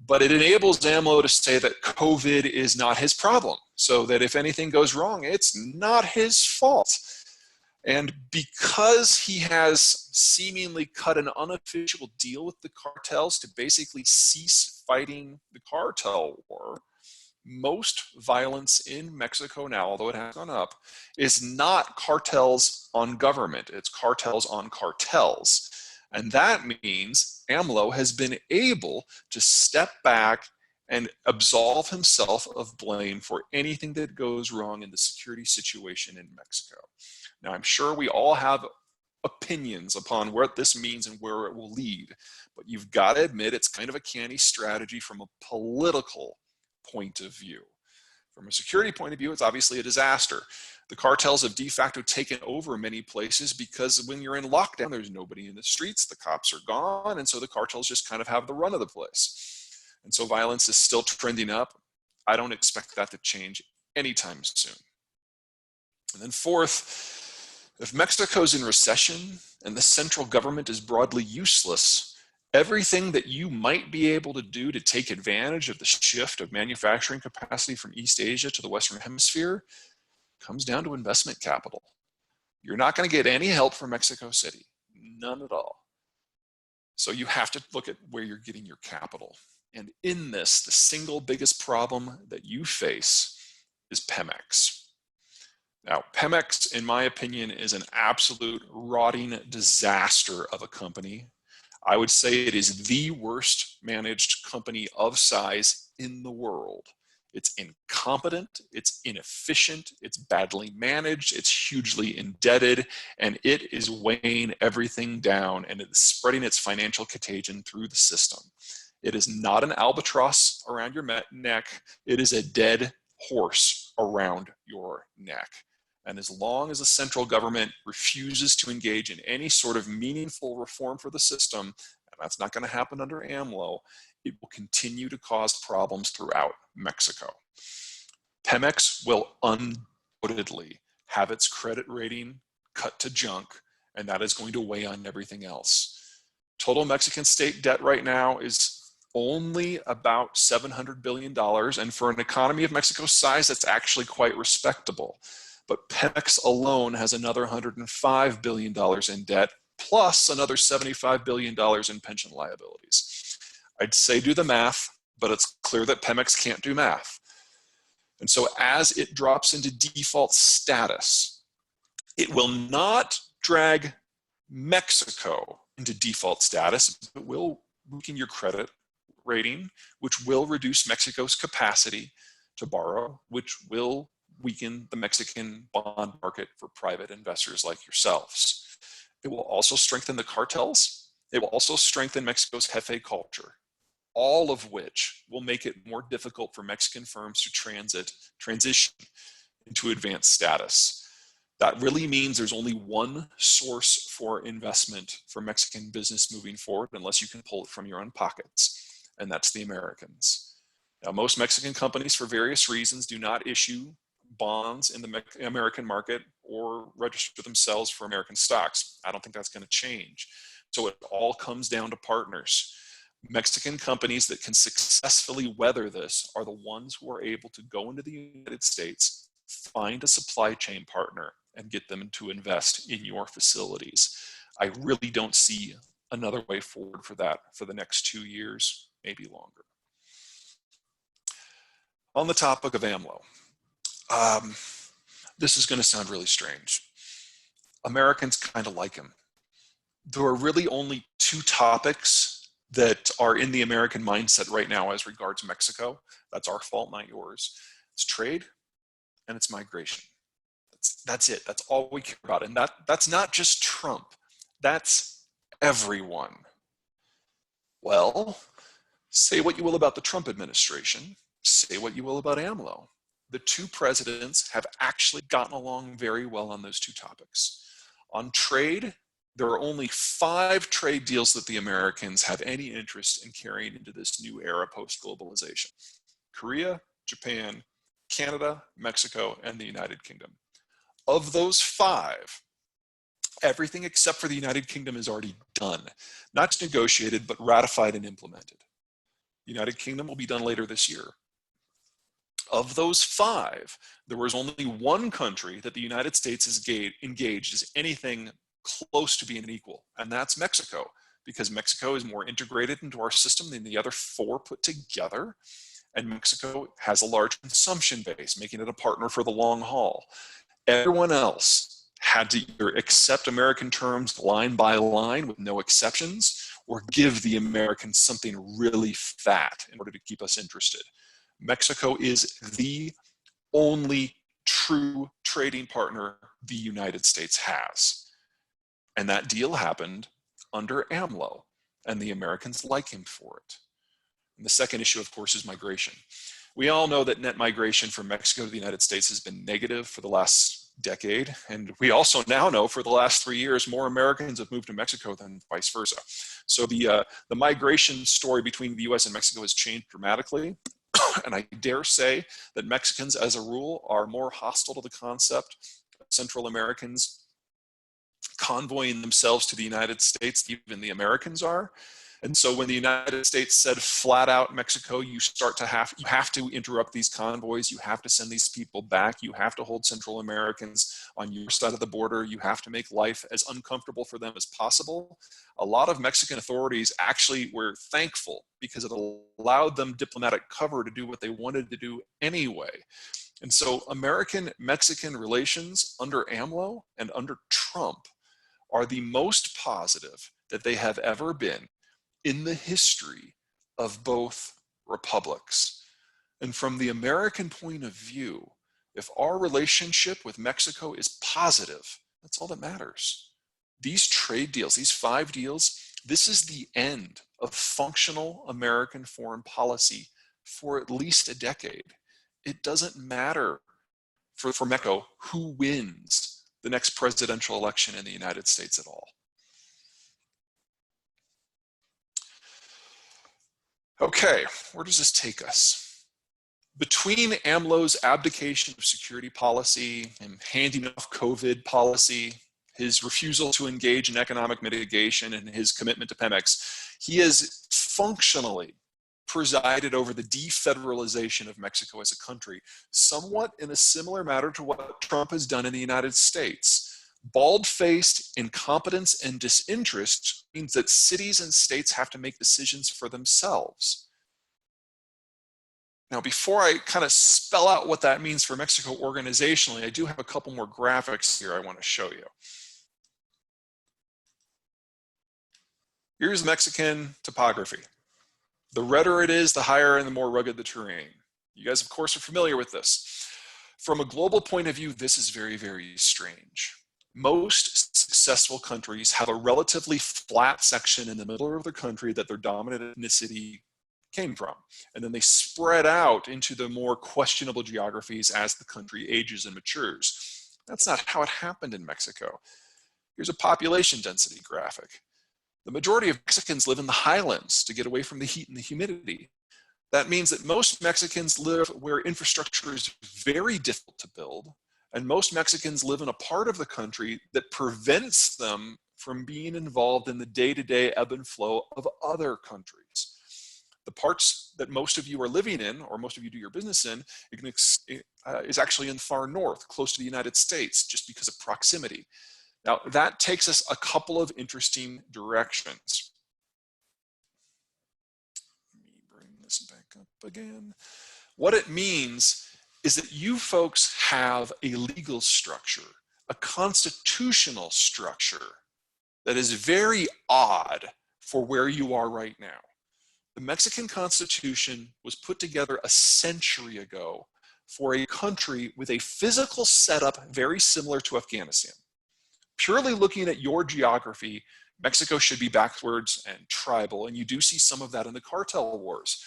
[SPEAKER 4] But it enables AMLO to say that COVID is not his problem, so that if anything goes wrong, it's not his fault. And because he has seemingly cut an unofficial deal with the cartels to basically cease fighting the cartel war, most violence in Mexico now, although it has gone up, is not cartels on government, it's cartels on cartels. And that means AMLO has been able to step back and absolve himself of blame for anything that goes wrong in the security situation in Mexico. Now, I'm sure we all have opinions upon what this means and where it will lead, but you've got to admit it's kind of a canny strategy from a political point of view. From a security point of view, it's obviously a disaster. The cartels have de facto taken over many places because when you're in lockdown, there's nobody in the streets, the cops are gone, and so the cartels just kind of have the run of the place. And so violence is still trending up. I don't expect that to change anytime soon. And then fourth, if Mexico's in recession and the central government is broadly useless, everything that you might be able to do to take advantage of the shift of manufacturing capacity from East Asia to the Western Hemisphere comes down to investment capital. You're not going to get any help from Mexico City, none at all. So you have to look at where you're getting your capital. And in this, the single biggest problem that you face is Pemex. Now, Pemex, in my opinion, is an absolute rotting disaster of a company. I would say it is the worst managed company of size in the world. It's incompetent, it's inefficient, it's badly managed, it's hugely indebted, and it is weighing everything down, and it's spreading its financial contagion through the system. It is not an albatross around your neck, it is a dead horse around your neck. And as long as the central government refuses to engage in any sort of meaningful reform for the system, and that's not going to happen under AMLO, it will continue to cause problems throughout Mexico. Pemex will undoubtedly have its credit rating cut to junk, and that is going to weigh on everything else. Total Mexican state debt right now is only about $700 billion, and for an economy of Mexico's size, that's actually quite respectable. But Pemex alone has another $105 billion in debt, plus another $75 billion in pension liabilities. I'd say do the math, but it's clear that Pemex can't do math. And so as it drops into default status, it will not drag Mexico into default status. It will weaken your credit rating, which will reduce Mexico's capacity to borrow, which will weaken the Mexican bond market for private investors like yourselves. It will also strengthen the cartels. It will also strengthen Mexico's jefe culture, all of which will make it more difficult for Mexican firms to transition into advanced status. That really means there's only one source for investment for Mexican business moving forward, unless you can pull it from your own pockets, and that's the Americans. Now, most Mexican companies, for various reasons, do not issue bonds in the American market or register themselves for American stocks. I don't think that's going to change. So it all comes down to partners. Mexican companies that can successfully weather this are the ones who are able to go into the United States, find a supply chain partner, and get them to invest in your facilities. I really don't see another way forward for that for the next 2 years, maybe longer. On the topic of AMLO, this is going to sound really strange. Americans kind of like him. There are really only two topics that are in the American mindset right now as regards Mexico. That's our fault, not yours. It's trade and it's migration. That's it. That's all we care about. And that's not just Trump. That's everyone. Well, say what you will about the Trump administration. Say what you will about AMLO. The two presidents have actually gotten along very well on those two topics. On trade, there are only 5 trade deals that the Americans have any interest in carrying into this new era post-globalization. Korea, Japan, Canada, Mexico, and the United Kingdom. Of those 5, everything except for the United Kingdom is already done. Not just negotiated, but ratified and implemented. The United Kingdom will be done later this year. Of those 5, there was only one country that the United States is engaged as anything close to being an equal, and that's Mexico, because Mexico is more integrated into our system than the other 4 put together, and Mexico has a large consumption base, making it a partner for the long haul. Everyone else had to either accept American terms line by line with no exceptions, or give the Americans something really fat in order to keep us interested. Mexico is the only true trading partner the United States has. And that deal happened under AMLO, and the Americans like him for it. And the second issue, of course, is migration. We all know that net migration from Mexico to the United States has been negative for the last decade. And we also now know for the last 3 years, more Americans have moved to Mexico than vice versa. So the migration story between the US and Mexico has changed dramatically. And I dare say that Mexicans, as a rule, are more hostile to the concept of Central Americans convoying themselves to the United States than even the Americans are. And so when the United States said flat out, Mexico, you have to interrupt these convoys, you have to send these people back, you have to hold Central Americans on your side of the border, you have to make life as uncomfortable for them as possible. A lot of Mexican authorities actually were thankful because it allowed them diplomatic cover to do what they wanted to do anyway. And so American-Mexican relations under AMLO and under Trump are the most positive that they have ever been in the history of both republics. And from the American point of view, if our relationship with Mexico is positive, that's all that matters. These trade deals, these 5 deals, this is the end of functional American foreign policy for at least a decade. It doesn't matter for Mexico who wins the next presidential election in the United States at all. Okay, where does this take us? Between AMLO's abdication of security policy and handing off COVID policy, his refusal to engage in economic mitigation, and his commitment to Pemex, he has functionally presided over the defederalization of Mexico as a country, somewhat in a similar manner to what Trump has done in the United States. Bald-faced incompetence and disinterest means that cities and states have to make decisions for themselves. Now, before I kind of spell out what that means for Mexico organizationally, I do have a couple more graphics here I want to show you. Here's Mexican topography. The redder it is, the higher and the more rugged the terrain. You guys, of course, are familiar with this. From a global point of view, this is very, very strange. Most successful countries have a relatively flat section in the middle of the country that their dominant ethnicity came from. And then they spread out into the more questionable geographies as the country ages and matures. That's not how it happened in Mexico. Here's a population density graphic. The majority of Mexicans live in the highlands to get away from the heat and the humidity. That means that most Mexicans live where infrastructure is very difficult to build, and most Mexicans live in a part of the country that prevents them from being involved in the day-to-day ebb and flow of other countries. The parts that most of you are living in, or most of you do your business in, is actually in far north, close to the United States, just because of proximity. Now, that takes us a couple of interesting directions. Let me bring this back up again. What it means is that you folks have a legal structure, a constitutional structure that is very odd for where you are right now. The Mexican Constitution was put together a century ago for a country with a physical setup very similar to Afghanistan. Purely looking at your geography, Mexico should be backwards and tribal, and you do see some of that in the cartel wars.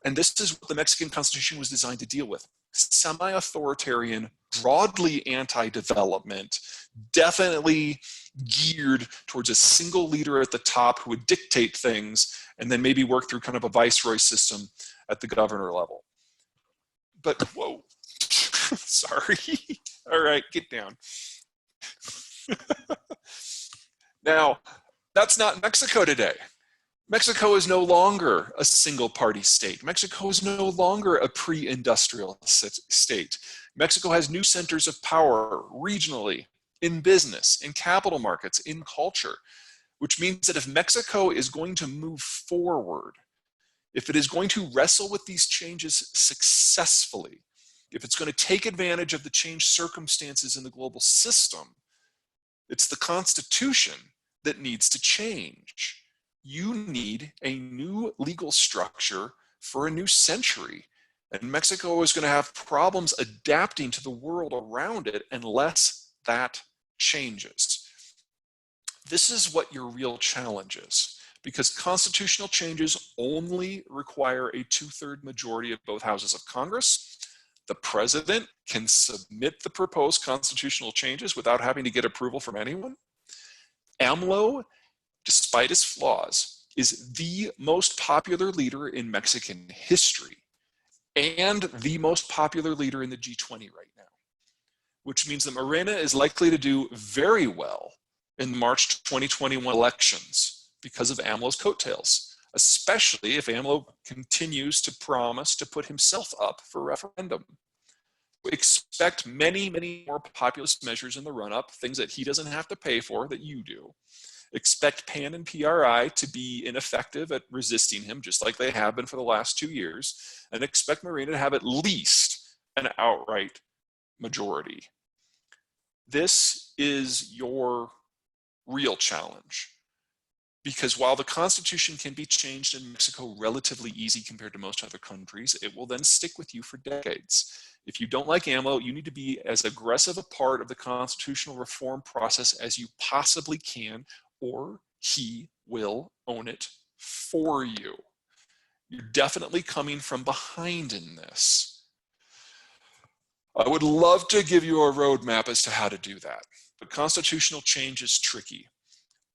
[SPEAKER 4] And this is what the Mexican Constitution was designed to deal with. Semi-authoritarian, broadly anti-development, definitely geared towards a single leader at the top who would dictate things and then maybe work through kind of a viceroy system at the governor level. But, whoa, sorry. All right, get down. Now, that's not Mexico today. Mexico is no longer a single party state. Mexico is no longer a pre-industrial state. Mexico has new centers of power regionally, in business, in capital markets, in culture, which means that if Mexico is going to move forward, if it is going to wrestle with these changes successfully, if it's going to take advantage of the changed circumstances in the global system, it's the Constitution that needs to change. You need a new legal structure for a new century. And Mexico is going to have problems adapting to the world around it unless that changes. This is what your real challenge is, because constitutional changes only require a 2/3 majority of both houses of Congress. The president can submit the proposed constitutional changes without having to get approval from anyone. AMLO, despite its flaws, is the most popular leader in Mexican history and the most popular leader in the G20 right now, which means that Morena is likely to do very well in the March 2021 elections because of AMLO's coattails, especially if AMLO continues to promise to put himself up for referendum. Expect many, many more populist measures in the run-up, things that he doesn't have to pay for that you do. Expect PAN and PRI to be ineffective at resisting him, just like they have been for the last 2 years, and expect Morena to have at least an outright majority. This is your real challenge, because while the Constitution can be changed in Mexico relatively easy compared to most other countries, it will then stick with you for decades. If you don't like AMLO, you need to be as aggressive a part of the constitutional reform process as you possibly can, or he will own it for you. You're definitely coming from behind in this. I would love to give you a roadmap as to how to do that, but constitutional change is tricky.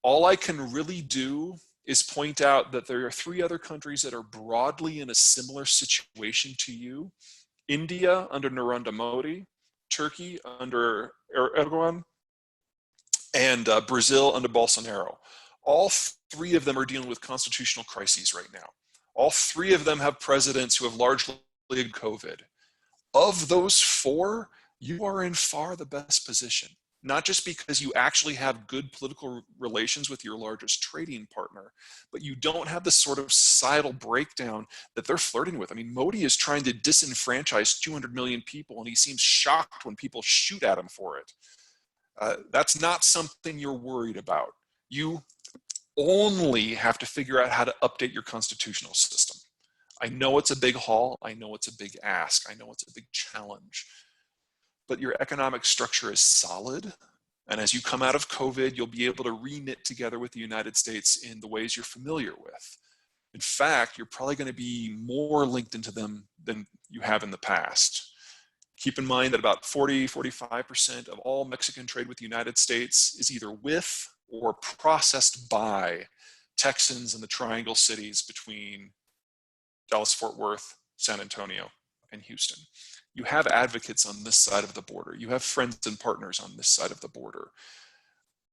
[SPEAKER 4] All I can really do is point out that there are 3 other countries that are broadly in a similar situation to you. India under Narendra Modi, Turkey under Erdogan, and Brazil under Bolsonaro. All 3 of them are dealing with constitutional crises right now. All 3 of them have presidents who have largely had COVID. Of those 4, you are in far the best position. Not just because you actually have good political relations with your largest trading partner, but you don't have the sort of societal breakdown that they're flirting with. I mean, Modi is trying to disenfranchise 200 million people, and he seems shocked when people shoot at him for it. That's not something you're worried about. You only have to figure out how to update your constitutional system. I know it's a big haul. I know it's a big ask. I know it's a big challenge. But your economic structure is solid. And as you come out of COVID, you'll be able to re-knit together with the United States in the ways you're familiar with. In fact, you're probably going to be more linked into them than you have in the past. Keep in mind that about 40–45% of all Mexican trade with the United States is either with or processed by Texans in the triangle cities between Dallas-Fort Worth, San Antonio, and Houston. You have advocates on this side of the border. You have friends and partners on this side of the border.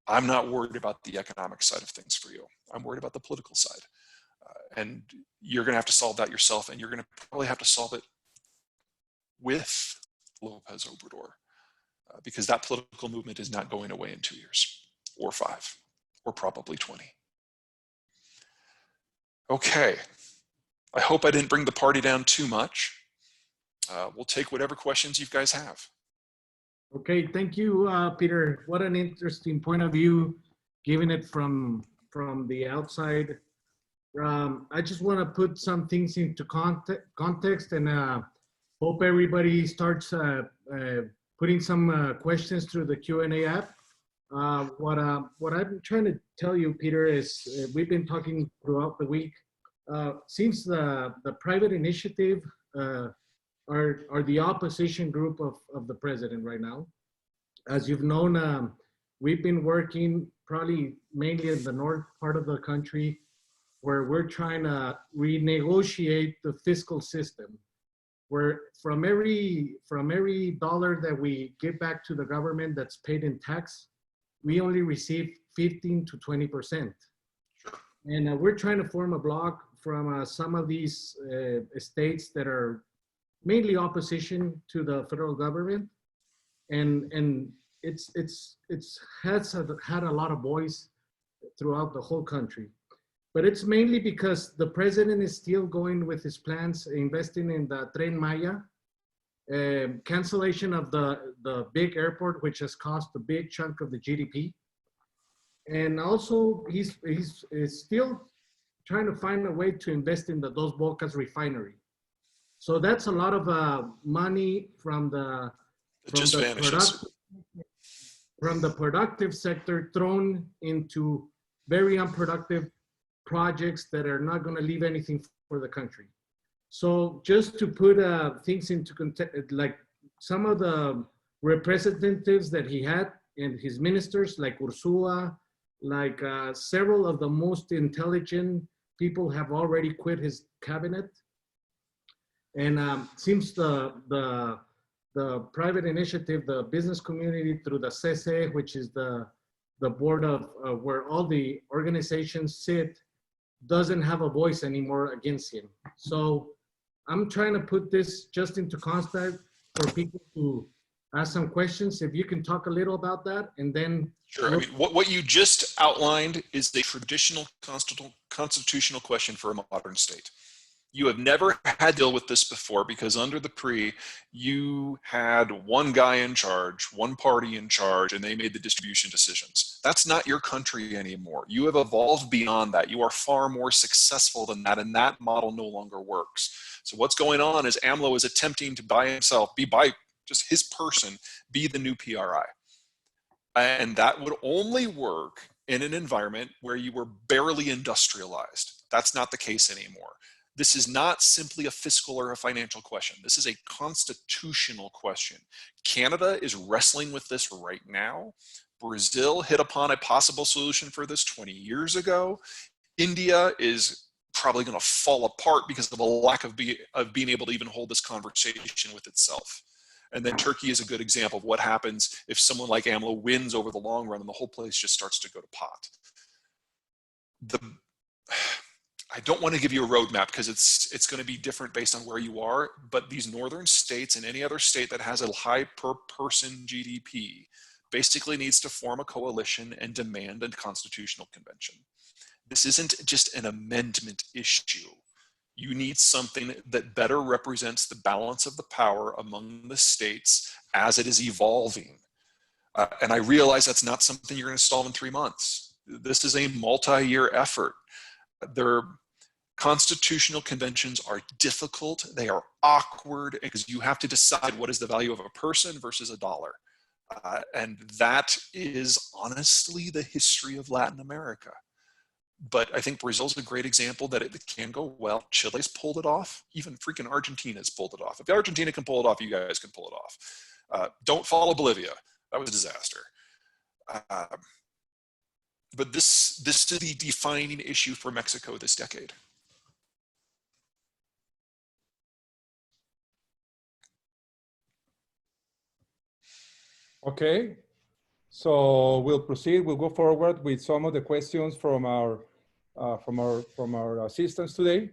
[SPEAKER 4] I'm not worried about the economic side of things for you. I'm worried about the political side. And you're going to have to solve that yourself, and you're going to probably have to solve it with Lopez Obrador, because that political movement is not going away in 2 years, or 5, or probably 20. Okay, I hope I didn't bring the party down too much. We'll take whatever questions you guys have.
[SPEAKER 2] Okay, thank you, Peter. What an interesting point of view, giving it from the outside. I just want to put some things into context, and hope everybody starts putting some questions through the Q&A app. What I'm trying to tell you, Peter, is we've been talking throughout the week. Since the private initiative are the opposition group of the president right now. As you've known, we've been working probably mainly in the north part of the country, where we're trying to renegotiate the fiscal system, where from every dollar that we give back to the government that's paid in tax, we only receive 15 to 20%. And we're trying to form a bloc from some of these states that are mainly opposition to the federal government, and it's had a lot of voice throughout the whole country. But it's mainly because the president is still going with his plans, investing in the Tren Maya, cancellation of the big airport, which has cost a big chunk of the GDP. And also he's still trying to find a way to invest in the Dos Bocas refinery. So that's a lot of money from the productive sector thrown into very unproductive projects that are not going to leave anything for the country. So just to put things into context, like some of the representatives that he had and his ministers, like Ursula, like several of the most intelligent people have already quit his cabinet. And seems the private initiative, the business community through the CC, which is the board of where all the organizations sit, doesn't have a voice anymore against him. So I'm trying to put this just into context for people to ask some questions. If you can talk a little about that, and then
[SPEAKER 4] sure. I mean, what you just outlined is a traditional constitutional question for a modern state. You have never had to deal with this before because under the PRE, you had one guy in charge, one party in charge, and they made the distribution decisions. That's not your country anymore. You have evolved beyond that. You are far more successful than that, and that model no longer works. So what's going on is AMLO is attempting to by himself, by just his person, be the new PRI. And that would only work in an environment where you were barely industrialized. That's not the case anymore. This is not simply a fiscal or a financial question. This is a constitutional question. Canada is wrestling with this right now. Brazil hit upon a possible solution for this 20 years ago. India is probably going to fall apart because of a lack of being able to even hold this conversation with itself. And then Turkey is a good example of what happens if someone like AMLO wins over the long run and the whole place just starts to go to pot. I don't want to give you a roadmap because it's going to be different based on where you are, but these northern states and any other state that has a high per person GDP basically needs to form a coalition and demand a constitutional convention. This isn't just an amendment issue. You need something that better represents the balance of the power among the states as it is evolving. And I realize that's not something you're going to solve in 3 months. This is a multi-year effort. Their constitutional conventions are difficult. They are awkward because you have to decide what is the value of a person versus a dollar. And that is honestly the history of Latin America. But I think Brazil's a great example that it can go well. Chile's pulled it off. Even freaking Argentina's pulled it off. If Argentina can pull it off, you guys can pull it off. Don't follow Bolivia. That was a disaster. But this is the defining issue for Mexico this decade.
[SPEAKER 1] Okay, so we'll proceed. We'll go forward with some of the questions from our assistants today.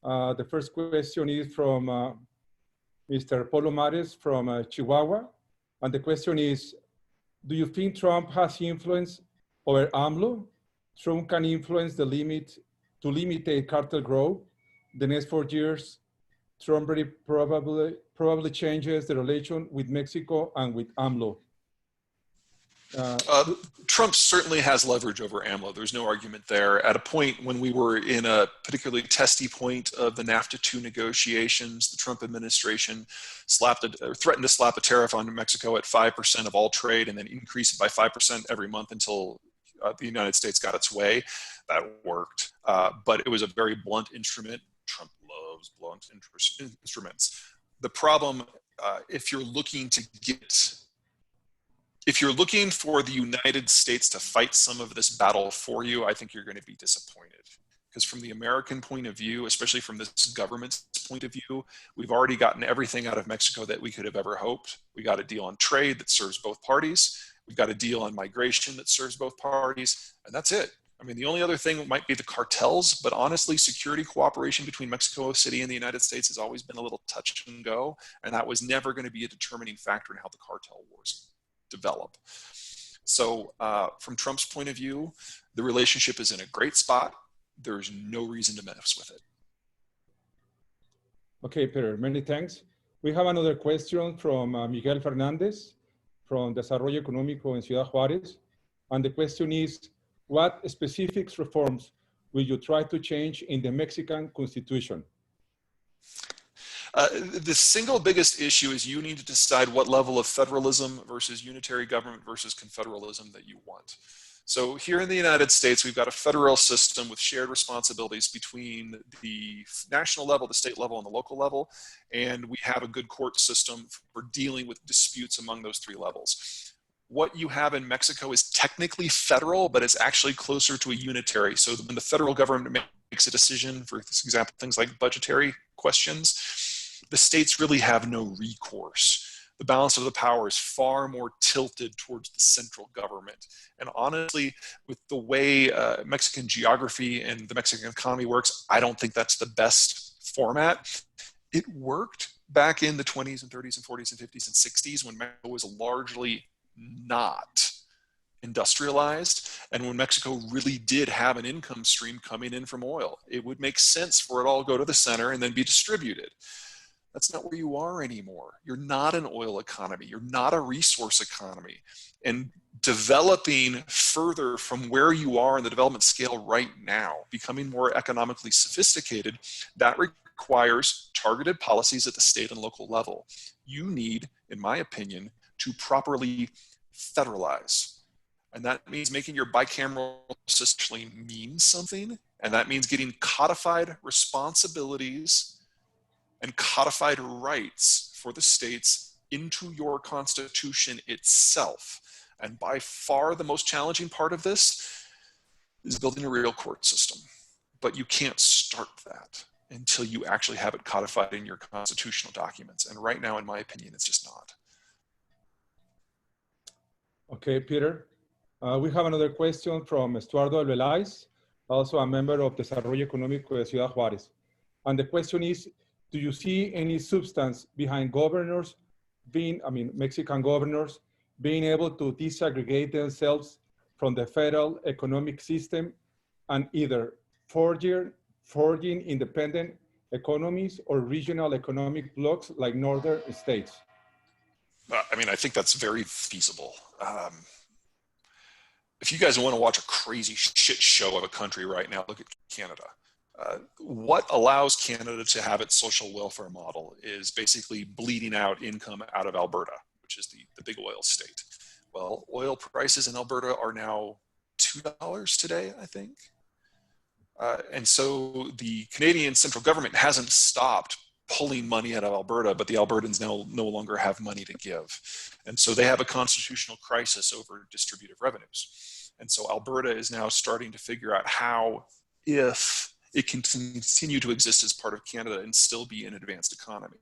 [SPEAKER 1] The first question is from Mr. Polo Mares from Chihuahua, and the question is: do you think Trump has influence over AMLO? Trump can influence the limit to limit a cartel growth. The next 4 years, Trump very probably changes the relation with Mexico and with AMLO.
[SPEAKER 4] Trump certainly has leverage over AMLO. There's no argument there. At a point when we were in a particularly testy point of the NAFTA 2 negotiations, the Trump administration threatened to slap a tariff on Mexico at 5% of all trade and then increase it by 5% every month until the United States got its way. That worked, but it was a very blunt instrument. Trump loves blunt instruments. The problem, if you're looking for the United States to fight some of this battle for you, I think you're going to be disappointed. Because from the American point of view, especially from this government's point of view, we've already gotten everything out of Mexico that we could have ever hoped. We got a deal on trade that serves both parties. We've got a deal on migration that serves both parties, and that's it. I mean, the only other thing might be the cartels, but honestly, security cooperation between Mexico City and the United States has always been a little touch and go, and that was never going to be a determining factor in how the cartel wars develop. So from Trump's point of view, the relationship is in a great spot. There's no reason to mess with it.
[SPEAKER 1] Okay, Peter, many thanks. We have another question from Miguel Fernandez from Desarrollo Económico en Ciudad Juárez. And the question is, what specific reforms will you try to change in the Mexican Constitution?
[SPEAKER 4] The single biggest issue is you need to decide what level of federalism versus unitary government versus confederalism that you want. So here in the United States, we've got a federal system with shared responsibilities between the national level, the state level, and the local level. And we have a good court system for dealing with disputes among those three levels. What you have in Mexico is technically federal, but it's actually closer to a unitary. So when the federal government makes a decision, for example, things like budgetary questions, the states really have no recourse. The balance of the power is far more tilted towards the central government. And honestly, with the way Mexican geography and the Mexican economy works, I don't think that's the best format. It worked back in the 20s and 30s and 40s and 50s and 60s when Mexico was largely not industrialized, and when Mexico really did have an income stream coming in from oil. It would make sense for it all to go to the center and then be distributed. That's not where you are anymore. You're not an oil economy. You're not a resource economy. And developing further from where you are in the development scale right now, becoming more economically sophisticated, that requires targeted policies at the state and local level. You need, in my opinion, to properly federalize. And that means making your bicameral system mean something. And that means getting codified responsibilities and codified rights for the states into your constitution itself. And by far the most challenging part of this is building a real court system. But you can't start that until you actually have it codified in your constitutional documents. And right now, in my opinion, it's just not.
[SPEAKER 1] Okay, Peter. We have another question from Estuardo Velázquez, also a member of Desarrollo Económico de Ciudad Juárez. And the question is, do you see any substance behind governors Mexican governors being able to disaggregate themselves from the federal economic system and either forging independent economies or regional economic blocks like northern states?
[SPEAKER 4] I think that's very feasible. If you guys want to watch a crazy shit show of a country right now, look at Canada. What allows Canada to have its social welfare model is basically bleeding out income out of Alberta, which is the big oil state. Well, oil prices in Alberta are now $2 today, I think. And so the Canadian central government hasn't stopped pulling money out of Alberta, but the Albertans now no longer have money to give. And so they have a constitutional crisis over distributive revenues. And so Alberta is now starting to figure out how, if it can continue to exist as part of Canada and still be an advanced economy.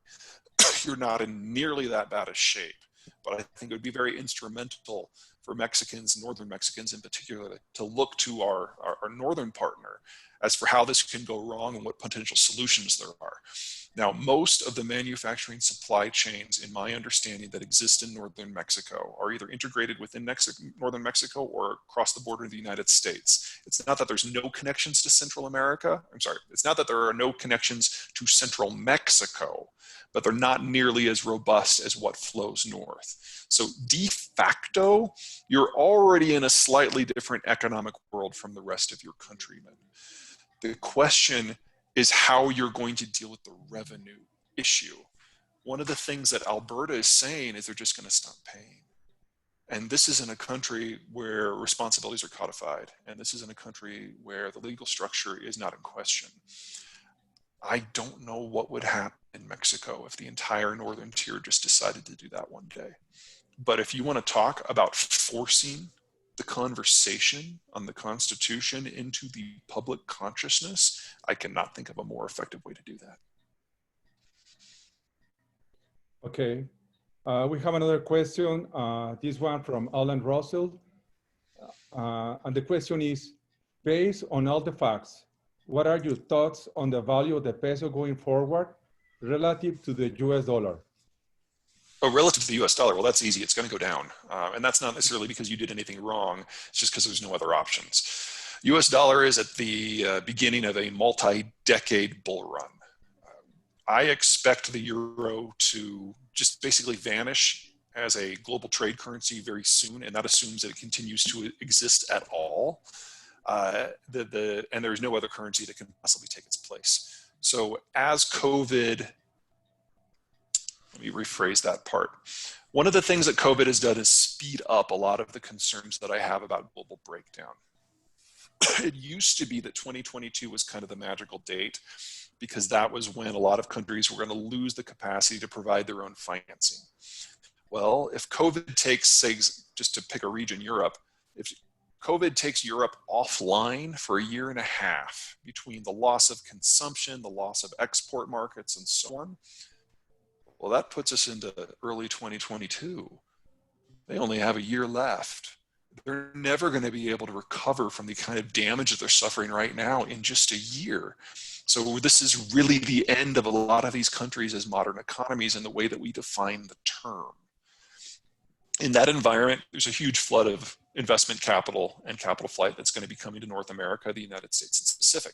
[SPEAKER 4] You're not in nearly that bad a shape, but I think it would be very instrumental for Mexicans, northern Mexicans in particular, to look to our northern partner as for how this can go wrong and what potential solutions there are. Now, most of the manufacturing supply chains, in my understanding, that exist in northern Mexico are either integrated within northern Mexico or across the border of the United States. It's not that there's no connections to Central America. It's not that there are no connections to Central Mexico, but they're not nearly as robust as what flows north. So de facto, you're already in a slightly different economic world from the rest of your countrymen. The question is how you're going to deal with the revenue issue. One of the things that Alberta is saying is they're just going to stop paying. And this is in a country where responsibilities are codified. And this is in a country where the legal structure is not in question. I don't know what would happen in Mexico if the entire northern tier just decided to do that one day. But if you want to talk about forcing the conversation on the Constitution into the public consciousness, I cannot think of a more effective way to do that.
[SPEAKER 1] Okay. We have another question, this one from Alan Russell. And the question is, based on all the facts, what are your thoughts on the value of the peso going forward relative to the US dollar?
[SPEAKER 4] Oh, relative to the US dollar, well, that's easy. It's going to go down. And that's not necessarily because you did anything wrong. It's just because there's no other options. US dollar is at the beginning of a multi-decade bull run. I expect the euro to just basically vanish as a global trade currency very soon. And that assumes that it continues to exist at all. And there's no other currency that can possibly take its place. So as COVID, let me rephrase that part. One of the things that COVID has done is speed up a lot of the concerns that I have about global breakdown. It used to be that 2022 was kind of the magical date because that was when a lot of countries were going to lose the capacity to provide their own financing. Well, if COVID takes, say, just to pick a region, Europe, if COVID takes Europe offline for a year and a half between the loss of consumption, the loss of export markets, and so on, well, that puts us into early 2022. They only have a year left. They're never going to be able to recover from the kind of damage that they're suffering right now in just a year. So this is really the end of a lot of these countries as modern economies in the way that we define the term. In that environment, there's a huge flood of investment capital and capital flight that's going to be coming to North America, the United States in specific.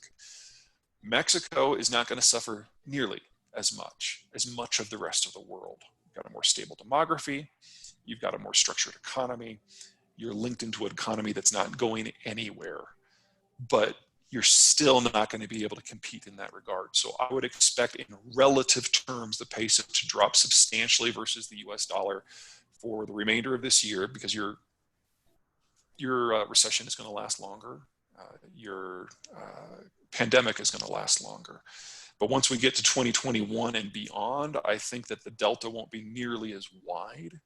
[SPEAKER 4] Mexico is not going to suffer nearly as much of the rest of the world. You've got a more stable demography, you've got a more structured economy, you're linked into an economy that's not going anywhere, but you're still not going to be able to compete in that regard. So I would expect in relative terms the peso to drop substantially versus the US dollar for the remainder of this year because your recession is going to last longer. Your pandemic is going to last longer. But once we get to 2021 and beyond, I think that the delta won't be nearly as wide.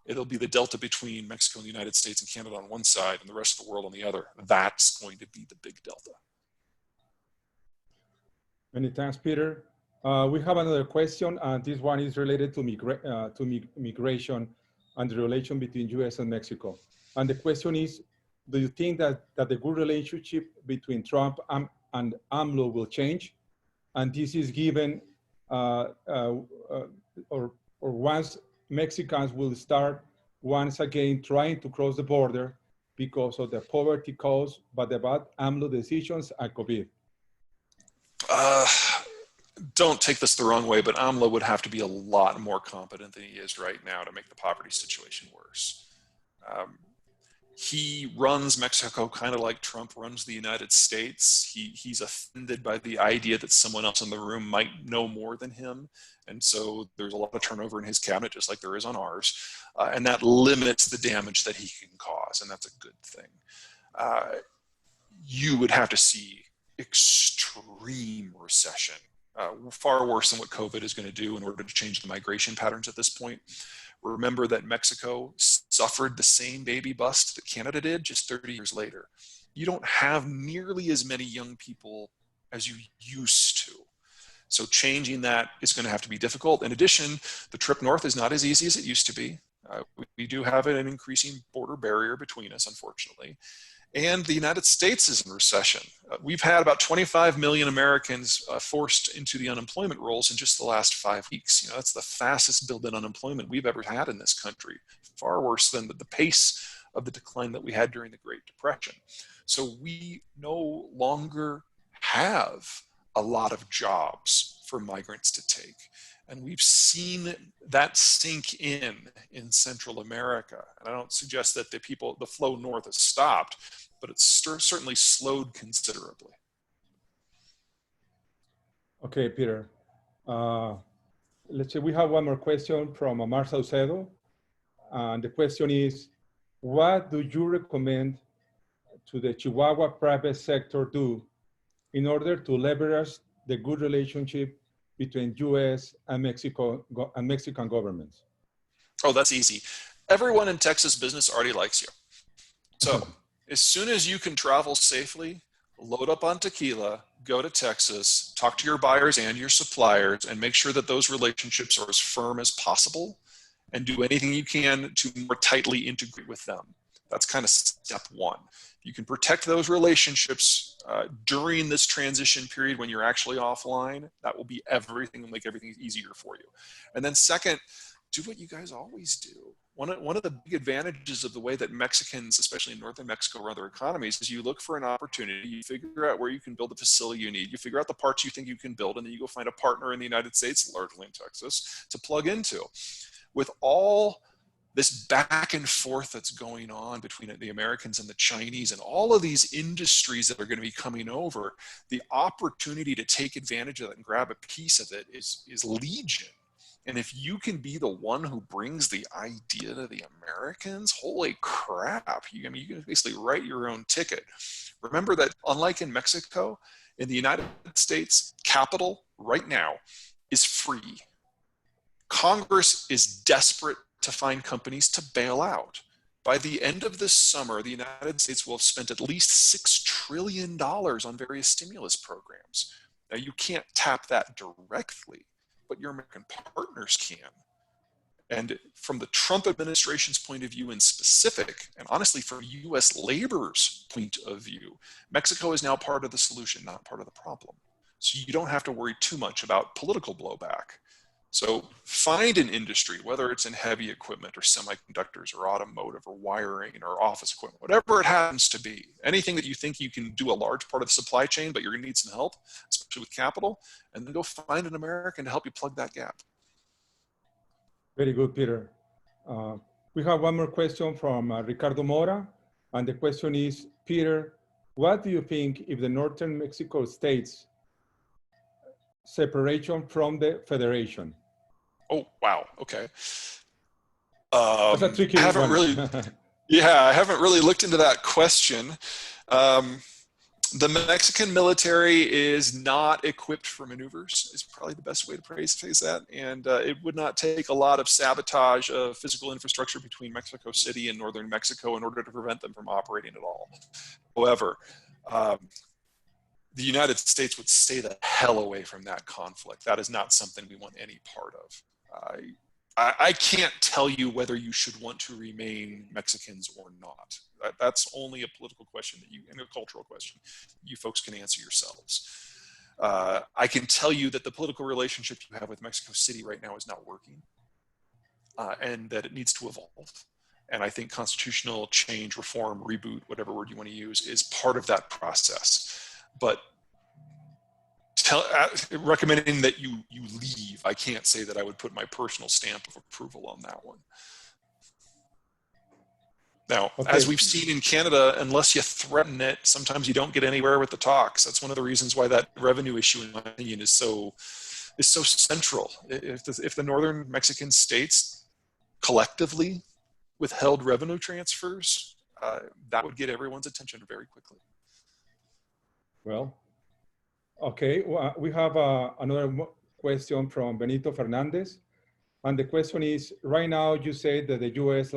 [SPEAKER 4] It'll be the delta between Mexico and the United States and Canada on one side and the rest of the world on the other. That's going to be the big delta.
[SPEAKER 1] Many thanks, Peter. We have another question, and this one is related to migration and the relation between US and Mexico. And the question is, do you think that the good relationship between Trump and AMLO will change? And this is given, or once Mexicans will start once again trying to cross the border because of the poverty caused by the bad AMLO decisions and COVID.
[SPEAKER 4] Don't take this the wrong way, but AMLO would have to be a lot more competent than he is right now to make the poverty situation worse. He runs Mexico kind of like Trump runs the United States. He's offended by the idea that someone else in the room might know more than him. And so there's a lot of turnover in his cabinet, just like there is on ours. And that limits the damage that he can cause. And that's a good thing. You would have to see extreme recession, far worse than what COVID is going to do in order to change the migration patterns at this point. Remember that Mexico suffered the same baby bust that Canada did just 30 years later. You don't have nearly as many young people as you used to. So changing that is going to have to be difficult. In addition, the trip north is not as easy as it used to be. We do have an increasing border barrier between us, unfortunately. And the United States is in recession. We've had about 25 million Americans forced into the unemployment rolls in just the last 5 weeks. That's the fastest build-in unemployment we've ever had in this country, far worse than the pace of the decline that we had during the Great Depression. So we no longer have a lot of jobs for migrants to take. And we've seen that sink in Central America. And I don't suggest that the flow north has stopped, but it's certainly slowed considerably. Okay,
[SPEAKER 1] Peter. Let's see, we have one more question from Mar Saucedo. And the question is, what do you recommend to the Chihuahua private sector do in order to leverage the good relationship between US and Mexican governments?
[SPEAKER 4] Oh, that's easy. Everyone in Texas business already likes you. So as soon as you can travel safely, load up on tequila, go to Texas, talk to your buyers and your suppliers, and make sure that those relationships are as firm as possible, and do anything you can to more tightly integrate with them. That's kind of step one. You can protect those relationships during this transition period when you're actually offline. That will be everything and make everything easier for you. And then second, do what you guys always do. One of the big advantages of the way that Mexicans, especially in northern Mexico, run their economies is you look for an opportunity, you figure out where you can build the facility you need, you figure out the parts you think you can build, and then you go find a partner in the United States, largely in Texas, to plug into. With all this back and forth that's going on between the Americans and the Chinese and all of these industries that are going to be coming over, the opportunity to take advantage of it and grab a piece of it is legion. And if you can be the one who brings the idea to the Americans, holy crap, I mean, you can basically write your own ticket. Remember that unlike in Mexico, in the United States, capital right now is free. Congress is desperate to find companies to bail out. By the end of this summer, the United States will have spent at least $6 trillion on various stimulus programs. Now, you can't tap that directly, but your American partners can. And from the Trump administration's point of view in specific, and honestly from US labor's point of view, Mexico is now part of the solution, not part of the problem. So you don't have to worry too much about political blowback. So find an industry, whether it's in heavy equipment or semiconductors or automotive or wiring or office equipment, whatever it happens to be, anything that you think you can do a large part of the supply chain, but you're gonna need some help, especially with capital, and then go find an American to help you plug that gap.
[SPEAKER 1] Very good, Peter. We have one more question from Ricardo Mora. And the question is, Peter, what do you think if the Northern Mexico states separation from the Federation?
[SPEAKER 4] Oh, wow, okay.
[SPEAKER 1] That's a tricky one.
[SPEAKER 4] I haven't really looked into that question. The Mexican military is not equipped for maneuvers, is probably the best way to phrase that. And it would not take a lot of sabotage of physical infrastructure between Mexico City and northern Mexico in order to prevent them from operating at all. However, the United States would stay the hell away from that conflict. That is not something we want any part of. I can't tell you whether you should want to remain Mexicans or not. That's only a political question and a cultural question you folks can answer yourselves. I can tell you that the political relationship you have with Mexico City right now is not working, and that it needs to evolve. And I think constitutional change, reform, reboot, whatever word you want to use, is part of that process. But recommending that you leave, I can't say that I would put my personal stamp of approval on that one. Now, as we've seen in Canada, unless you threaten it, sometimes you don't get anywhere with the talks. That's one of the reasons why that revenue issue, in my opinion, is so central. If the northern Mexican states collectively withheld revenue transfers, that would get everyone's attention very quickly.
[SPEAKER 1] Well, okay, well, we have another question from Benito Fernandez. And the question is, right now you say that the US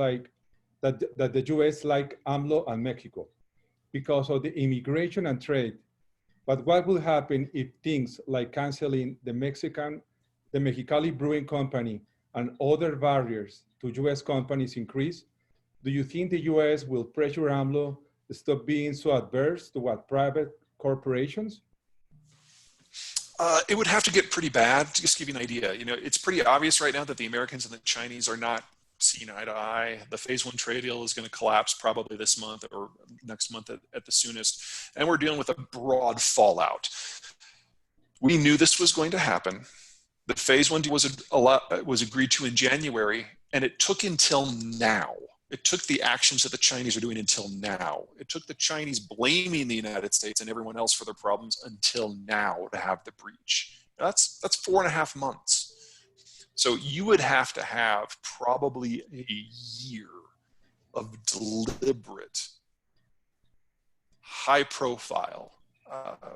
[SPEAKER 1] that the US like AMLO and Mexico because of the immigration and trade. But what will happen if things like canceling the Mexicali Brewing Company and other barriers to US companies increase? Do you think the US will pressure AMLO to stop being so adverse to what private corporations?
[SPEAKER 4] It would have to get pretty bad. To just give you an idea, it's pretty obvious right now that the Americans and the Chinese are not seeing eye to eye. The phase 1 trade deal is going to collapse probably this month or next month at the soonest. And we're dealing with a broad fallout. We knew this was going to happen. The phase 1 deal was agreed to in January, and it took until now. It took the actions that the Chinese are doing until now. It took the Chinese blaming the United States and everyone else for their problems until now to have the breach. That's 4.5 months. So you would have to have probably a year of deliberate, high-profile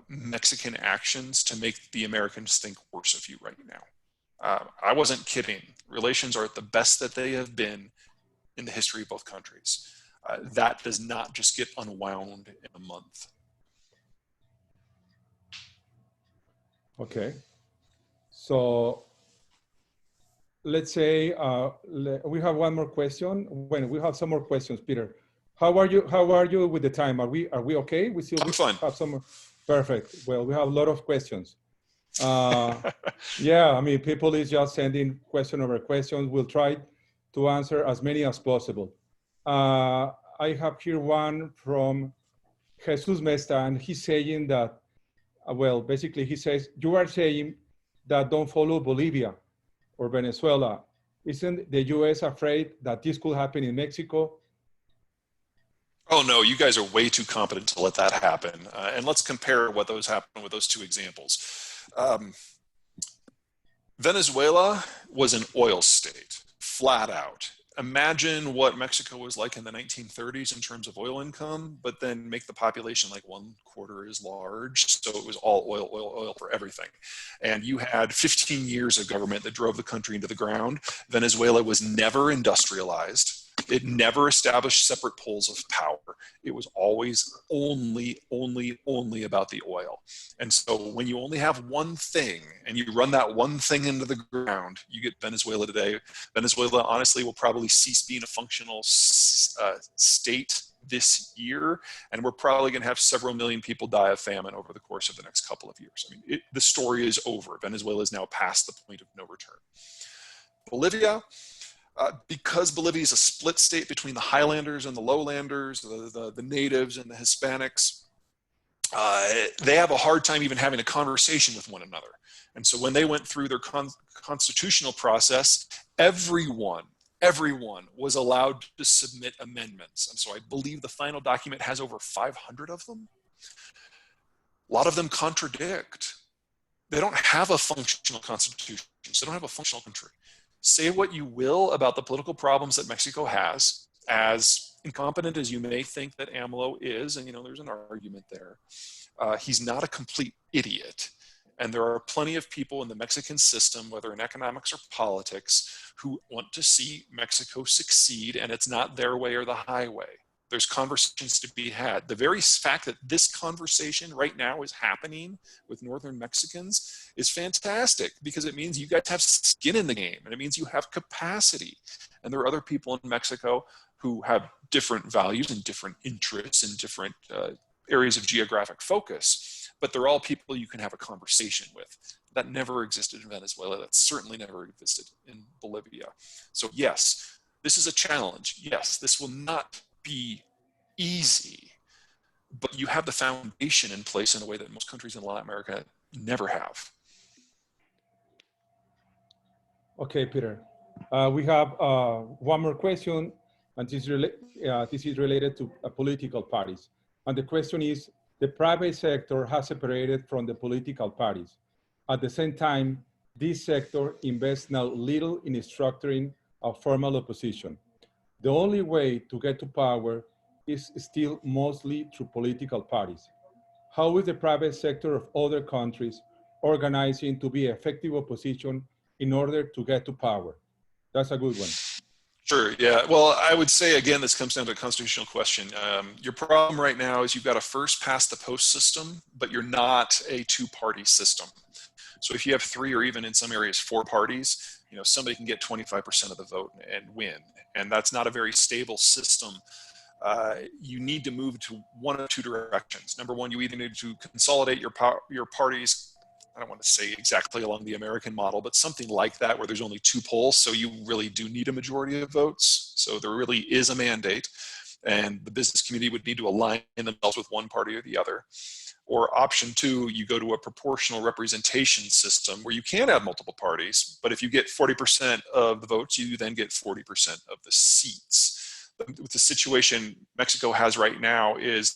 [SPEAKER 4] Mexican actions to make the Americans think worse of you right now. I wasn't kidding. Relations are at the best that they have been in the history of both countries. That does not just get unwound in a month.
[SPEAKER 1] Okay. So let's say we have one more question. We have some more questions, Peter. How are you with the time? Are we okay?
[SPEAKER 4] I'm fine.
[SPEAKER 1] Have some. Perfect. Well, we have a lot of questions. Yeah, I mean, people is just sending question over questions. We'll try to answer as many as possible. I have here one from Jesus Mesta, and he's saying that, well, basically he says, you are saying that don't follow Bolivia or Venezuela. Isn't the US afraid that this could happen in Mexico?
[SPEAKER 4] Oh no, you guys are way too competent to let that happen. And let's compare what those happen with those two examples. Venezuela was an oil state, flat out. Imagine what Mexico was like in the 1930s in terms of oil income, but then make the population like 1/4 as large. So it was all oil, oil, oil for everything. And you had 15 years of government that drove the country into the ground. Venezuela was never industrialized. It never established separate poles of power. It was always only about the oil. And so when you only have one thing and you run that one thing into the ground, you get Venezuela today. Venezuela, honestly, will probably cease being a functional state this year. And we're probably going to have several million people die of famine over the course of the next couple of years. I mean, the story is over. Venezuela is now past the point of no return. Bolivia, because Bolivia is a split state between the highlanders and the lowlanders, the natives and the Hispanics, they have a hard time even having a conversation with one another. And so when they went through their constitutional process, everyone was allowed to submit amendments. And so I believe the final document has over 500 of them. A lot of them contradict. They don't have a functional constitution, so they don't have a functional country. Say what you will about the political problems that Mexico has, as incompetent as you may think that AMLO is, and there's an argument there. He's not a complete idiot. And there are plenty of people in the Mexican system, whether in economics or politics, who want to see Mexico succeed, and it's not their way or the highway. There's conversations to be had. The very fact that this conversation right now is happening with Northern Mexicans is fantastic, because it means you guys have skin in the game, and it means you have capacity. And there are other people in Mexico who have different values and different interests and different areas of geographic focus, but they're all people you can have a conversation with. That never existed in Venezuela. That certainly never existed in Bolivia. So yes, this is a challenge. Yes, this will not be easy, but you have the foundation in place in a way that most countries in Latin America never have.
[SPEAKER 1] Okay, Peter. We have one more question, and this is related to political parties. And the question is, the private sector has separated from the political parties. At the same time, this sector invests now little in structuring a formal opposition. The only way to get to power is still mostly through political parties. How is the private sector of other countries organizing to be effective opposition in order to get to power? That's a good one.
[SPEAKER 4] Sure, yeah. Well, I would say, again, this comes down to a constitutional question. Your problem right now is you've got a first past the post system, but you're not a two-party system. So if you have 3 or even in some areas 4 parties, somebody can get 25% of the vote and win. And that's not a very stable system. You need to move to one of 2 directions. Number one, you either need to consolidate your parties. I don't want to say exactly along the American model, but something like that, where there's only 2 polls. So you really do need a majority of votes. So there really is a mandate, and the business community would need to align themselves with one party or the other. Or option 2, you go to a proportional representation system where you can have multiple parties, but if you get 40% of the votes, you then get 40% of the seats. The situation Mexico has right now is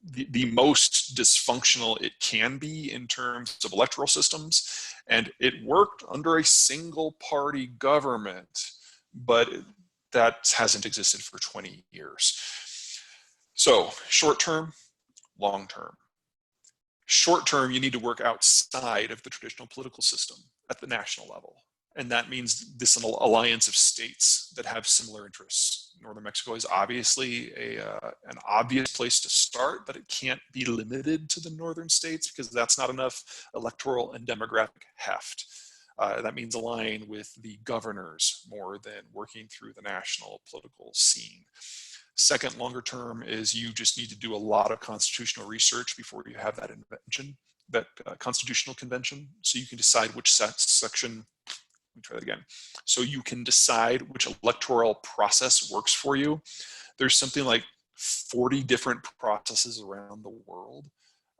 [SPEAKER 4] the most dysfunctional it can be in terms of electoral systems. And it worked under a single party government, but that hasn't existed for 20 years. So short term, long term. Short term, you need to work outside of the traditional political system at the national level. And that means this alliance of states that have similar interests. Northern Mexico is obviously an obvious place to start, but it can't be limited to the northern states because that's not enough electoral and demographic heft. That means align with the governors more than working through the national political scene. Second, longer term, is you just need to do a lot of constitutional research before you have that invention, that constitutional convention, so you can decide which section. Let me try that again. So you can decide which electoral process works for you. There's something like 40 different processes around the world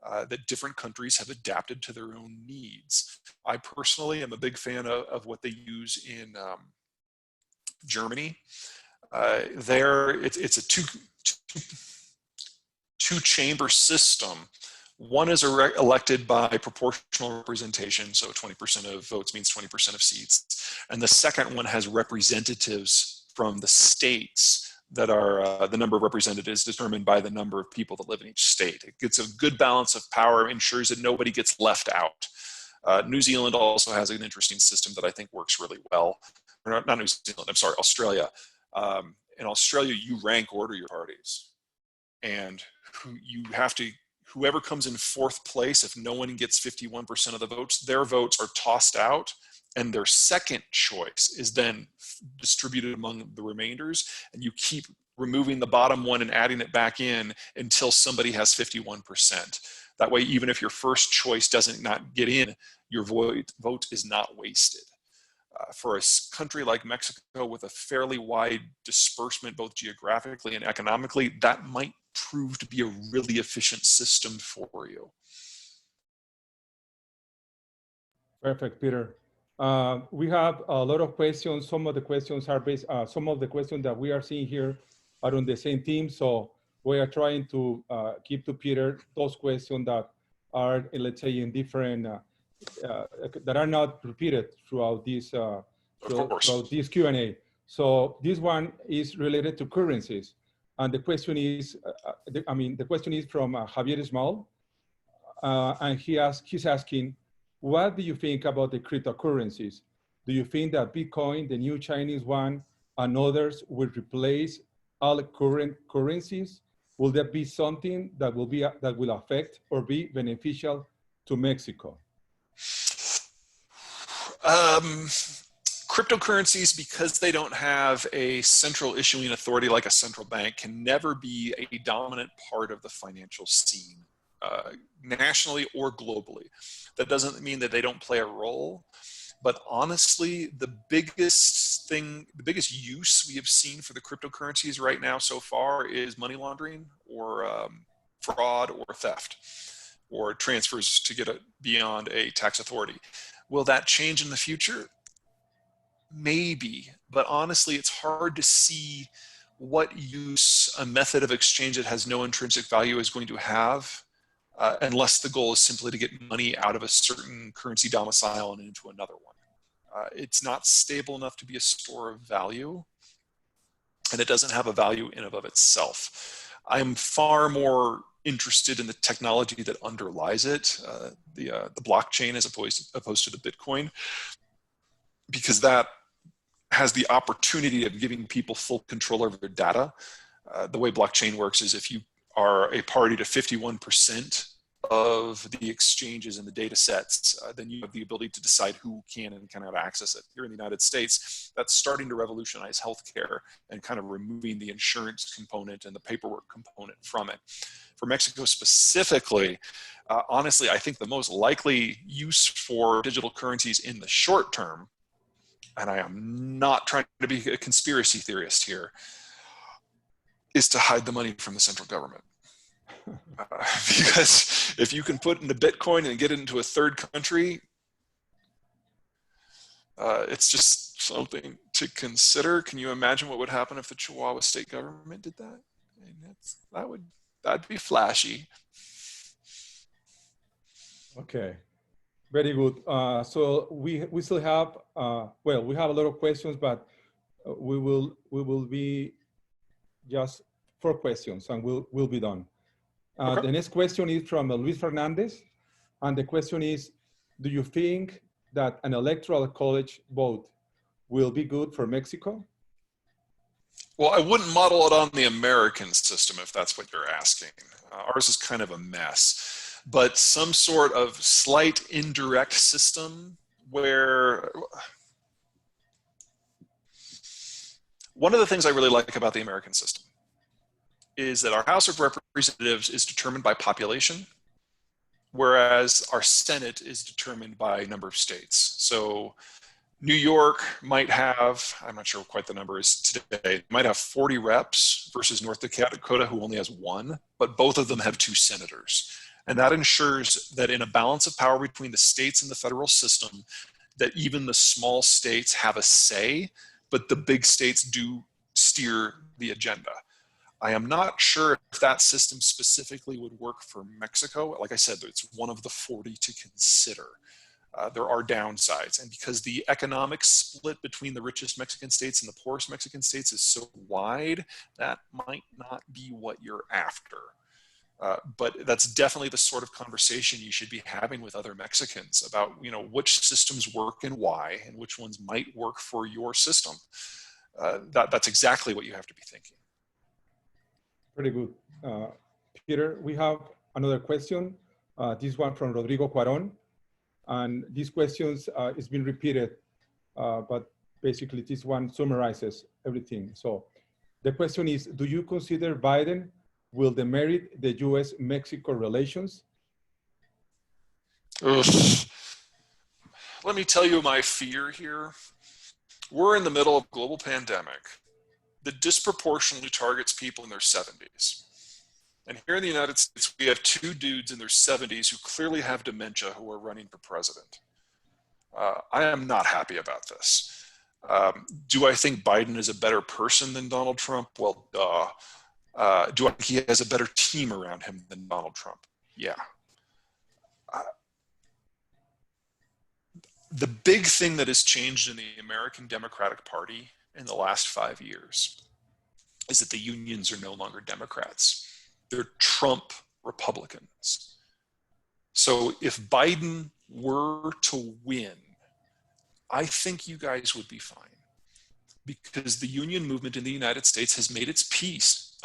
[SPEAKER 4] that different countries have adapted to their own needs. I personally am a big fan of what they use in Germany. It's a two-chamber system One is elected by proportional representation, so 20% of votes means 20% of seats. And the second one has representatives from the states that are, the number of representatives determined by the number of people that live in each state. It gets a good balance of power, ensures that nobody gets left out. New Zealand also has an interesting system that I think works really well. Or not New Zealand, I'm sorry, Australia. In Australia, you rank order your parties. And you have to, whoever comes in fourth place, if no one gets 51% of the votes, their votes are tossed out, and their second choice is then distributed among the remainders, and you keep removing the bottom one and adding it back in until somebody has 51%. That way, even if your first choice doesn't not get in, your vote is not wasted. For a country like Mexico with a fairly wide disbursement, both geographically and economically, that might prove to be a really efficient system for you.
[SPEAKER 1] Perfect, Peter. We have a lot of questions. Some of the questions are based, some of the questions that we are seeing here are on the same theme. So we are trying to keep to Peter those questions that are, let's say, in different, that are not repeated throughout this, throughout this Q&A. So this one is related to currencies. And the question is, the question is from Javier Ismael. And he's asking, what do you think about the cryptocurrencies? Do you think that Bitcoin, the new Chinese one, and others will replace all current currencies? Will that be something that will affect or be beneficial to Mexico?
[SPEAKER 4] Cryptocurrencies, because they don't have a central issuing authority like a central bank, can never be a dominant part of the financial scene, nationally or globally. That doesn't mean that they don't play a role, but honestly, the biggest use we have seen for the cryptocurrencies right now so far is money laundering or fraud or theft or transfers to get beyond a tax authority. Will that change in the future? Maybe, but honestly, it's hard to see what use a method of exchange that has no intrinsic value is going to have unless the goal is simply to get money out of a certain currency domicile and into another one. It's not stable enough to be a store of value, and it doesn't have a value in and of itself. I'm far more interested in the technology that underlies it, the blockchain as opposed to the Bitcoin, because that has the opportunity of giving people full control over their data. The way blockchain works is if you are a party to 51% of the exchanges and the data sets, then you have the ability to decide who can and cannot access it. Here in the United States, that's starting to revolutionize healthcare and kind of removing the insurance component and the paperwork component from it. For Mexico specifically, honestly, I think the most likely use for digital currencies in the short term, and I am not trying to be a conspiracy theorist here, is to hide the money from the central government. Because if you can put into Bitcoin and get it into a third country, it's just something to consider. Can you imagine what would happen if the Chihuahua state government did that? I mean, that'd be flashy.
[SPEAKER 1] Okay. Very good. So we still have, well, we have a lot of questions, but we will be just 4 questions and we'll be done.
[SPEAKER 4] Okay.
[SPEAKER 1] The next question is from Luis Fernandez. And the question is, do you think that an electoral college vote will be good for Mexico?
[SPEAKER 4] Well, I wouldn't model it on the American system if that's what you're asking. Ours is kind of a mess. But some sort of slight indirect system where one of the things I really like about the American system is that our House of Representatives is determined by population, whereas our Senate is determined by number of states. So New York might have, I'm not sure quite the number is today, might have 40 reps versus North Dakota, who only has 1, but both of them have 2 senators. And that ensures that in a balance of power between the states and the federal system, that even the small states have a say, but the big states do steer the agenda. I am not sure if that system specifically would work for Mexico. Like I said, it's one of the 40 to consider. There are downsides. And because the economic split between the richest Mexican states and the poorest Mexican states is so wide, that might not be what you're after. But that's definitely the sort of conversation you should be having with other Mexicans about, which systems work and why, and which ones might work for your system. That's exactly what you have to be thinking.
[SPEAKER 1] Pretty good. Peter, we have another question. This one from Rodrigo Cuaron. And these questions is been repeated, but basically this one summarizes everything. So the question is, do you consider Biden will demerit the US-Mexico relations?
[SPEAKER 4] Ugh. Let me tell you my fear here. We're in the middle of a global pandemic that disproportionately targets people in their 70s. And here in the United States, we have two dudes in their 70s who clearly have dementia who are running for president. I am not happy about this. Do I think Biden is a better person than Donald Trump? Well, duh. Do I think he has a better team around him than Donald Trump? Yeah. The big thing that has changed in the American Democratic Party in the last 5 years is that the unions are no longer Democrats. They're Trump Republicans. So if Biden were to win, I think you guys would be fine, because the union movement in the United States has made its peace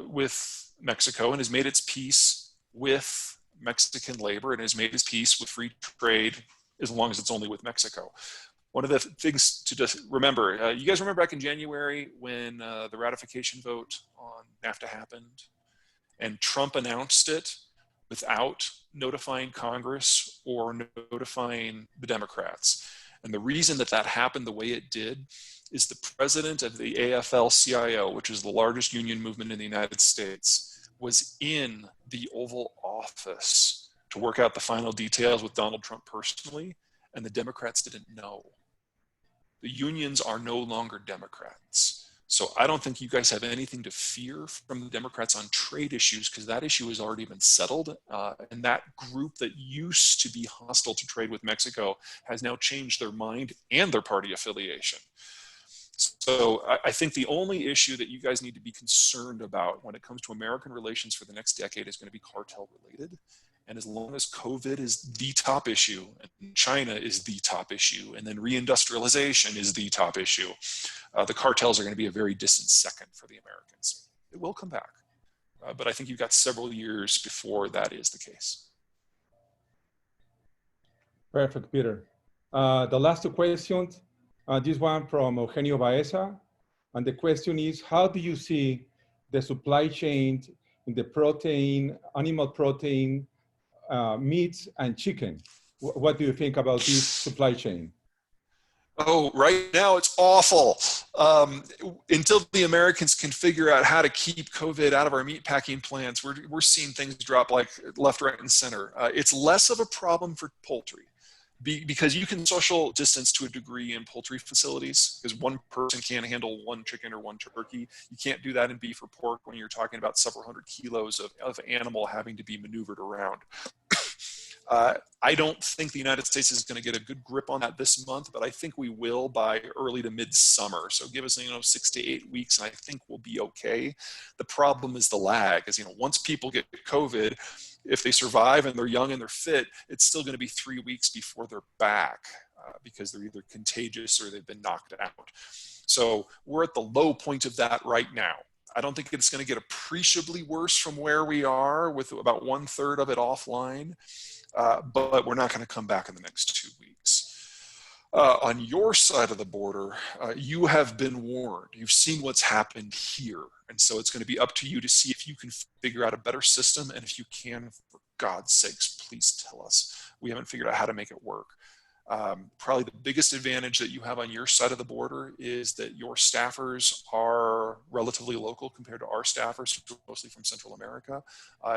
[SPEAKER 4] with Mexico and has made its peace with Mexican labor and has made its peace with free trade, as long as it's only with Mexico. One of the things to just remember, you guys remember back in January when the ratification vote on NAFTA happened? And Trump announced it without notifying Congress or notifying the Democrats. And the reason that that happened the way it did is the president of the AFL-CIO, which is the largest union movement in the United States, was in the Oval Office to work out the final details with Donald Trump personally, and the Democrats didn't know. The unions are no longer Democrats. So I don't think you guys have anything to fear from the Democrats on trade issues, because that issue has already been settled. And that group that used to be hostile to trade with Mexico has now changed their mind and their party affiliation. So I think the only issue that you guys need to be concerned about when it comes to American relations for the next decade is going to be cartel related. And as long as COVID is the top issue, and China is the top issue, and then reindustrialization is the top issue, the cartels are going to be a very distant second for the Americans. It will come back, but I think you've got several years before that is the case.
[SPEAKER 1] Perfect, Peter. The last two questions, this one from Eugenio Baeza, and the question is, how do you see the supply chain in the protein, animal protein, meats and chicken? What do you think about this supply chain?
[SPEAKER 4] Oh, right now it's awful. Until the Americans can figure out how to keep COVID out of our meat packing plants, we're seeing things drop like left, right, and center. It's less of a problem for poultry because you can social distance to a degree in poultry facilities, because one person can't handle one chicken or one turkey. You can't do that in beef or pork when you're talking about several hundred kilos of animal having to be maneuvered around. I don't think the United States is going to get a good grip on that this month, but I think we will by early to mid-summer. So give us, 6 to 8 weeks, and I think we'll be okay. The problem is the lag, is, once people get COVID, if they survive and they're young and they're fit, it's still going to be 3 weeks before they're back because they're either contagious or they've been knocked out. So we're at the low point of that right now. I don't think it's going to get appreciably worse from where we are, with about 1/3 of it offline. But we're not going to come back in the next 2 weeks. On your side of the border, you have been warned. You've seen what's happened here. And so it's going to be up to you to see if you can figure out a better system. And if you can, for God's sakes, please tell us. We haven't figured out how to make it work. Probably the biggest advantage that you have on your side of the border is that your staffers are relatively local compared to our staffers, who are mostly from Central America.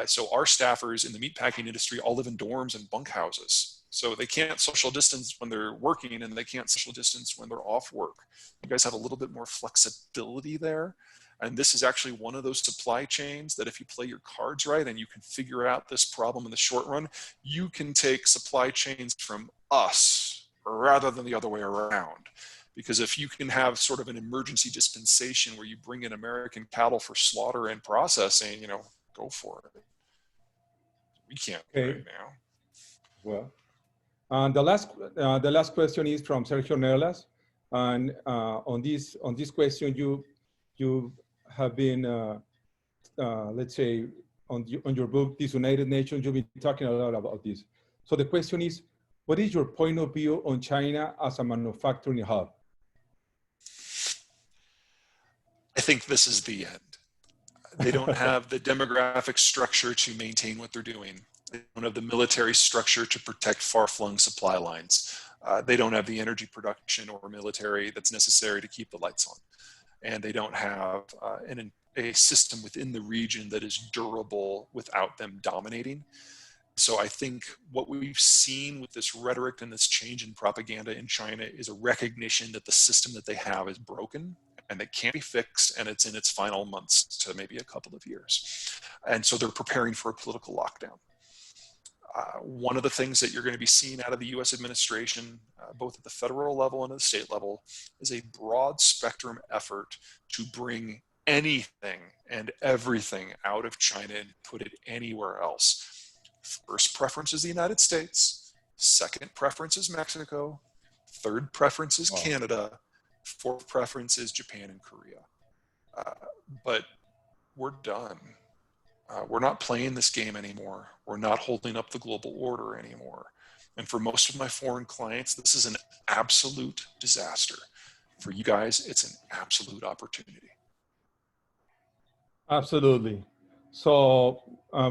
[SPEAKER 4] So our staffers in the meatpacking industry all live in dorms and bunkhouses. So they can't social distance when they're working, and they can't social distance when they're off work. You guys have a little bit more flexibility there. And this is actually one of those supply chains that if you play your cards right and you can figure out this problem in the short run, you can take supply chains from us rather than the other way around. Because if you can have sort of an emergency dispensation where you bring in American cattle for slaughter and processing, you know, go for it. We can't do it now.
[SPEAKER 1] Well, the last question is from Sergio Nerlas, and on this question, you have been, let's say, on your book, Disunited Nations, you've been talking a lot about this. So the question is, what is your point of view on China as a manufacturing hub?
[SPEAKER 4] I think this is the end. They don't have the demographic structure to maintain what they're doing. They don't have the military structure to protect far-flung supply lines. They don't have the energy production or military that's necessary to keep the lights on. And they don't have a system within the region that is durable without them dominating. So I think what we've seen with this rhetoric and this change in propaganda in China is a recognition that the system that they have is broken and it can't be fixed, and it's in its final months to maybe a couple of years. And so they're preparing for a political lockdown. One of the things that you're going to be seeing out of the US administration, both at the federal level and at the state level, is a broad spectrum effort to bring anything and everything out of China and put it anywhere else. First preference is the United States. Second preference is Mexico. Third preference is Canada. Fourth preference is Japan and Korea. But we're done. We're not playing this game anymore. We're not holding up the global order anymore. And for most of my foreign clients, this is an absolute disaster. For you guys, it's an absolute opportunity.
[SPEAKER 1] Absolutely. So,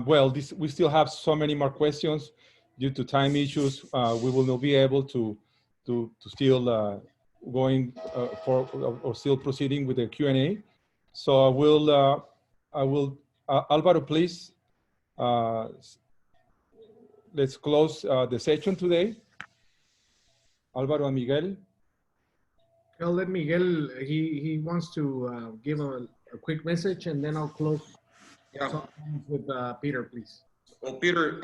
[SPEAKER 1] well, we still have so many more questions due to time issues. We will not be able to still going for or still proceeding with the Q&A. So I will Alvaro, please. Let's close the session today. Alvaro and Miguel.
[SPEAKER 2] I'll let Miguel, he wants to give a quick message, and then I'll close with Peter, please.
[SPEAKER 3] Well, Peter,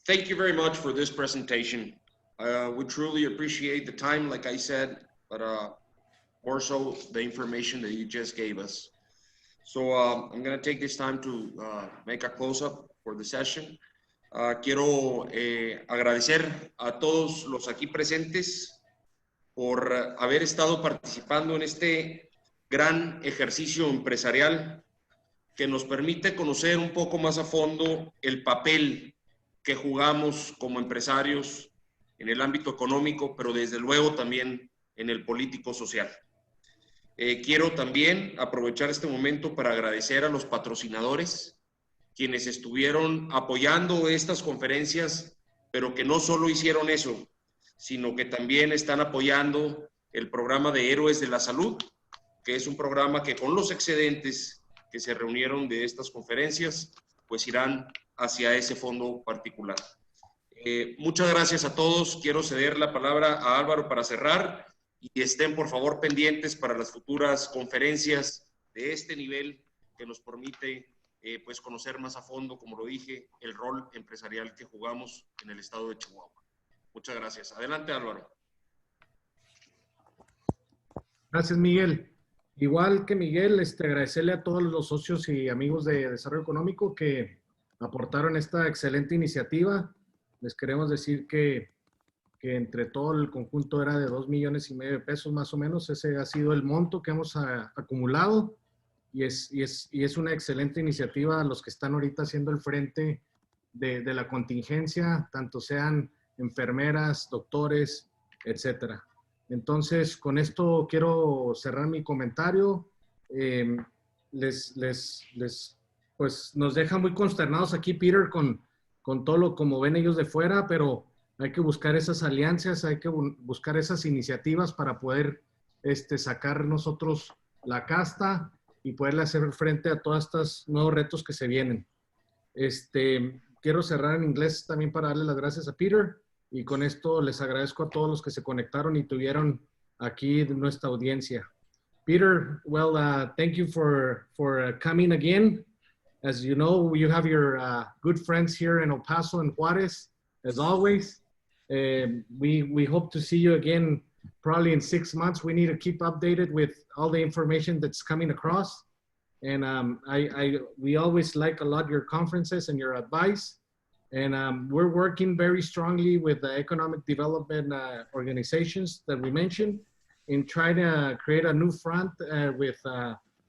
[SPEAKER 3] thank you very much for this presentation. We truly appreciate the time, like I said, but more so the information that you just gave us. So I'm going to take this time to make a close-up for the session. Quiero agradecer a todos los aquí presentes por haber estado participando en este gran ejercicio empresarial que nos permite conocer un poco más a fondo el papel que jugamos como empresarios en el ámbito económico, pero desde luego también en el político social. Quiero también aprovechar este momento para agradecer a los patrocinadores, quienes estuvieron apoyando estas conferencias, pero que no solo hicieron eso, sino que también están apoyando el programa de Héroes de la Salud, que es un programa que con los excedentes que se reunieron de estas conferencias, pues irán hacia ese fondo particular. Muchas gracias a todos. Quiero ceder la palabra a Álvaro para cerrar y estén por favor pendientes para las futuras conferencias de este nivel que nos permite pues conocer más a fondo, como lo dije, el rol empresarial que jugamos en el estado de Chihuahua. Muchas gracias. Adelante, Álvaro.
[SPEAKER 2] Gracias, Miguel. Igual que Miguel, agradecerle a todos los socios y amigos de Desarrollo Económico que aportaron esta excelente iniciativa. Les queremos decir que entre todo el conjunto era de 2,5 millones de pesos más o menos. Ese ha sido el monto que hemos acumulado y es una excelente iniciativa a los que están ahorita haciendo el frente de la contingencia, tanto sean enfermeras, doctores, etcétera. Entonces, con esto quiero cerrar mi comentario. Pues nos deja muy consternados aquí, Peter, con todo lo como ven ellos de fuera, pero hay que buscar esas alianzas, hay que buscar esas iniciativas para poder sacar nosotros la casta y poderle hacer frente a todos estos nuevos retos que se vienen. Quiero cerrar en inglés también para darle las gracias a Peter. Y con esto les agradezco a todos los que se conectaron y tuvieron aquí nuestra audiencia. Peter, well, thank you for coming again. As you know, you have your good friends here in El Paso and Juarez, as always. We hope to see you again probably in 6 months. We need to keep updated with all the information that's coming across. And we always like a lot your conferences and your advice. And we're working very strongly with the economic development organizations that we mentioned in trying to create a new front with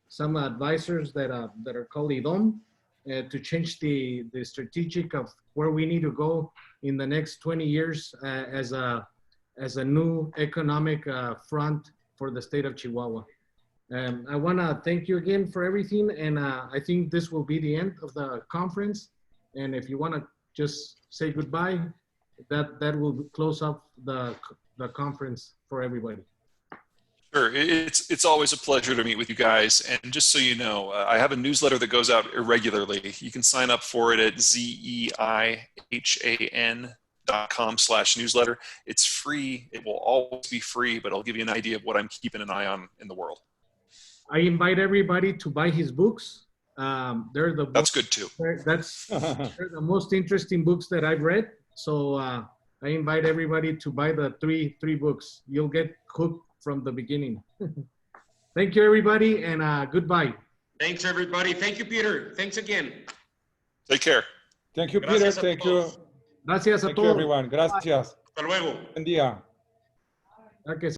[SPEAKER 2] some advisors that are called IDOM to change the strategic of where we need to go in the next 20 years as a new economic front for the state of Chihuahua. I want to thank you again for everything, and I think this will be the end of the conference. And if you want to just say goodbye, that will close up the conference for everybody.
[SPEAKER 4] Sure, it's always a pleasure to meet with you guys. And just so you know, I have a newsletter that goes out irregularly. You can sign up for it at zeihan.com/newsletter. It's free. It will always be free, but I'll give you an idea of what I'm keeping an eye on in the world.
[SPEAKER 2] I invite everybody to buy his books.
[SPEAKER 4] That's good too.
[SPEAKER 2] They're the most interesting books that I've read. So I invite everybody to buy the three books. You'll get hooked from the beginning. Thank you, everybody, and goodbye.
[SPEAKER 3] Thanks, everybody. Thank you, Peter. Thanks again.
[SPEAKER 4] Take care.
[SPEAKER 1] Thank you, Peter. Thank you.
[SPEAKER 2] Gracias a
[SPEAKER 1] Thank you,
[SPEAKER 2] todos.
[SPEAKER 1] everyone. Gracias.
[SPEAKER 3] Hasta luego.
[SPEAKER 1] Buen día.
[SPEAKER 2] Okay.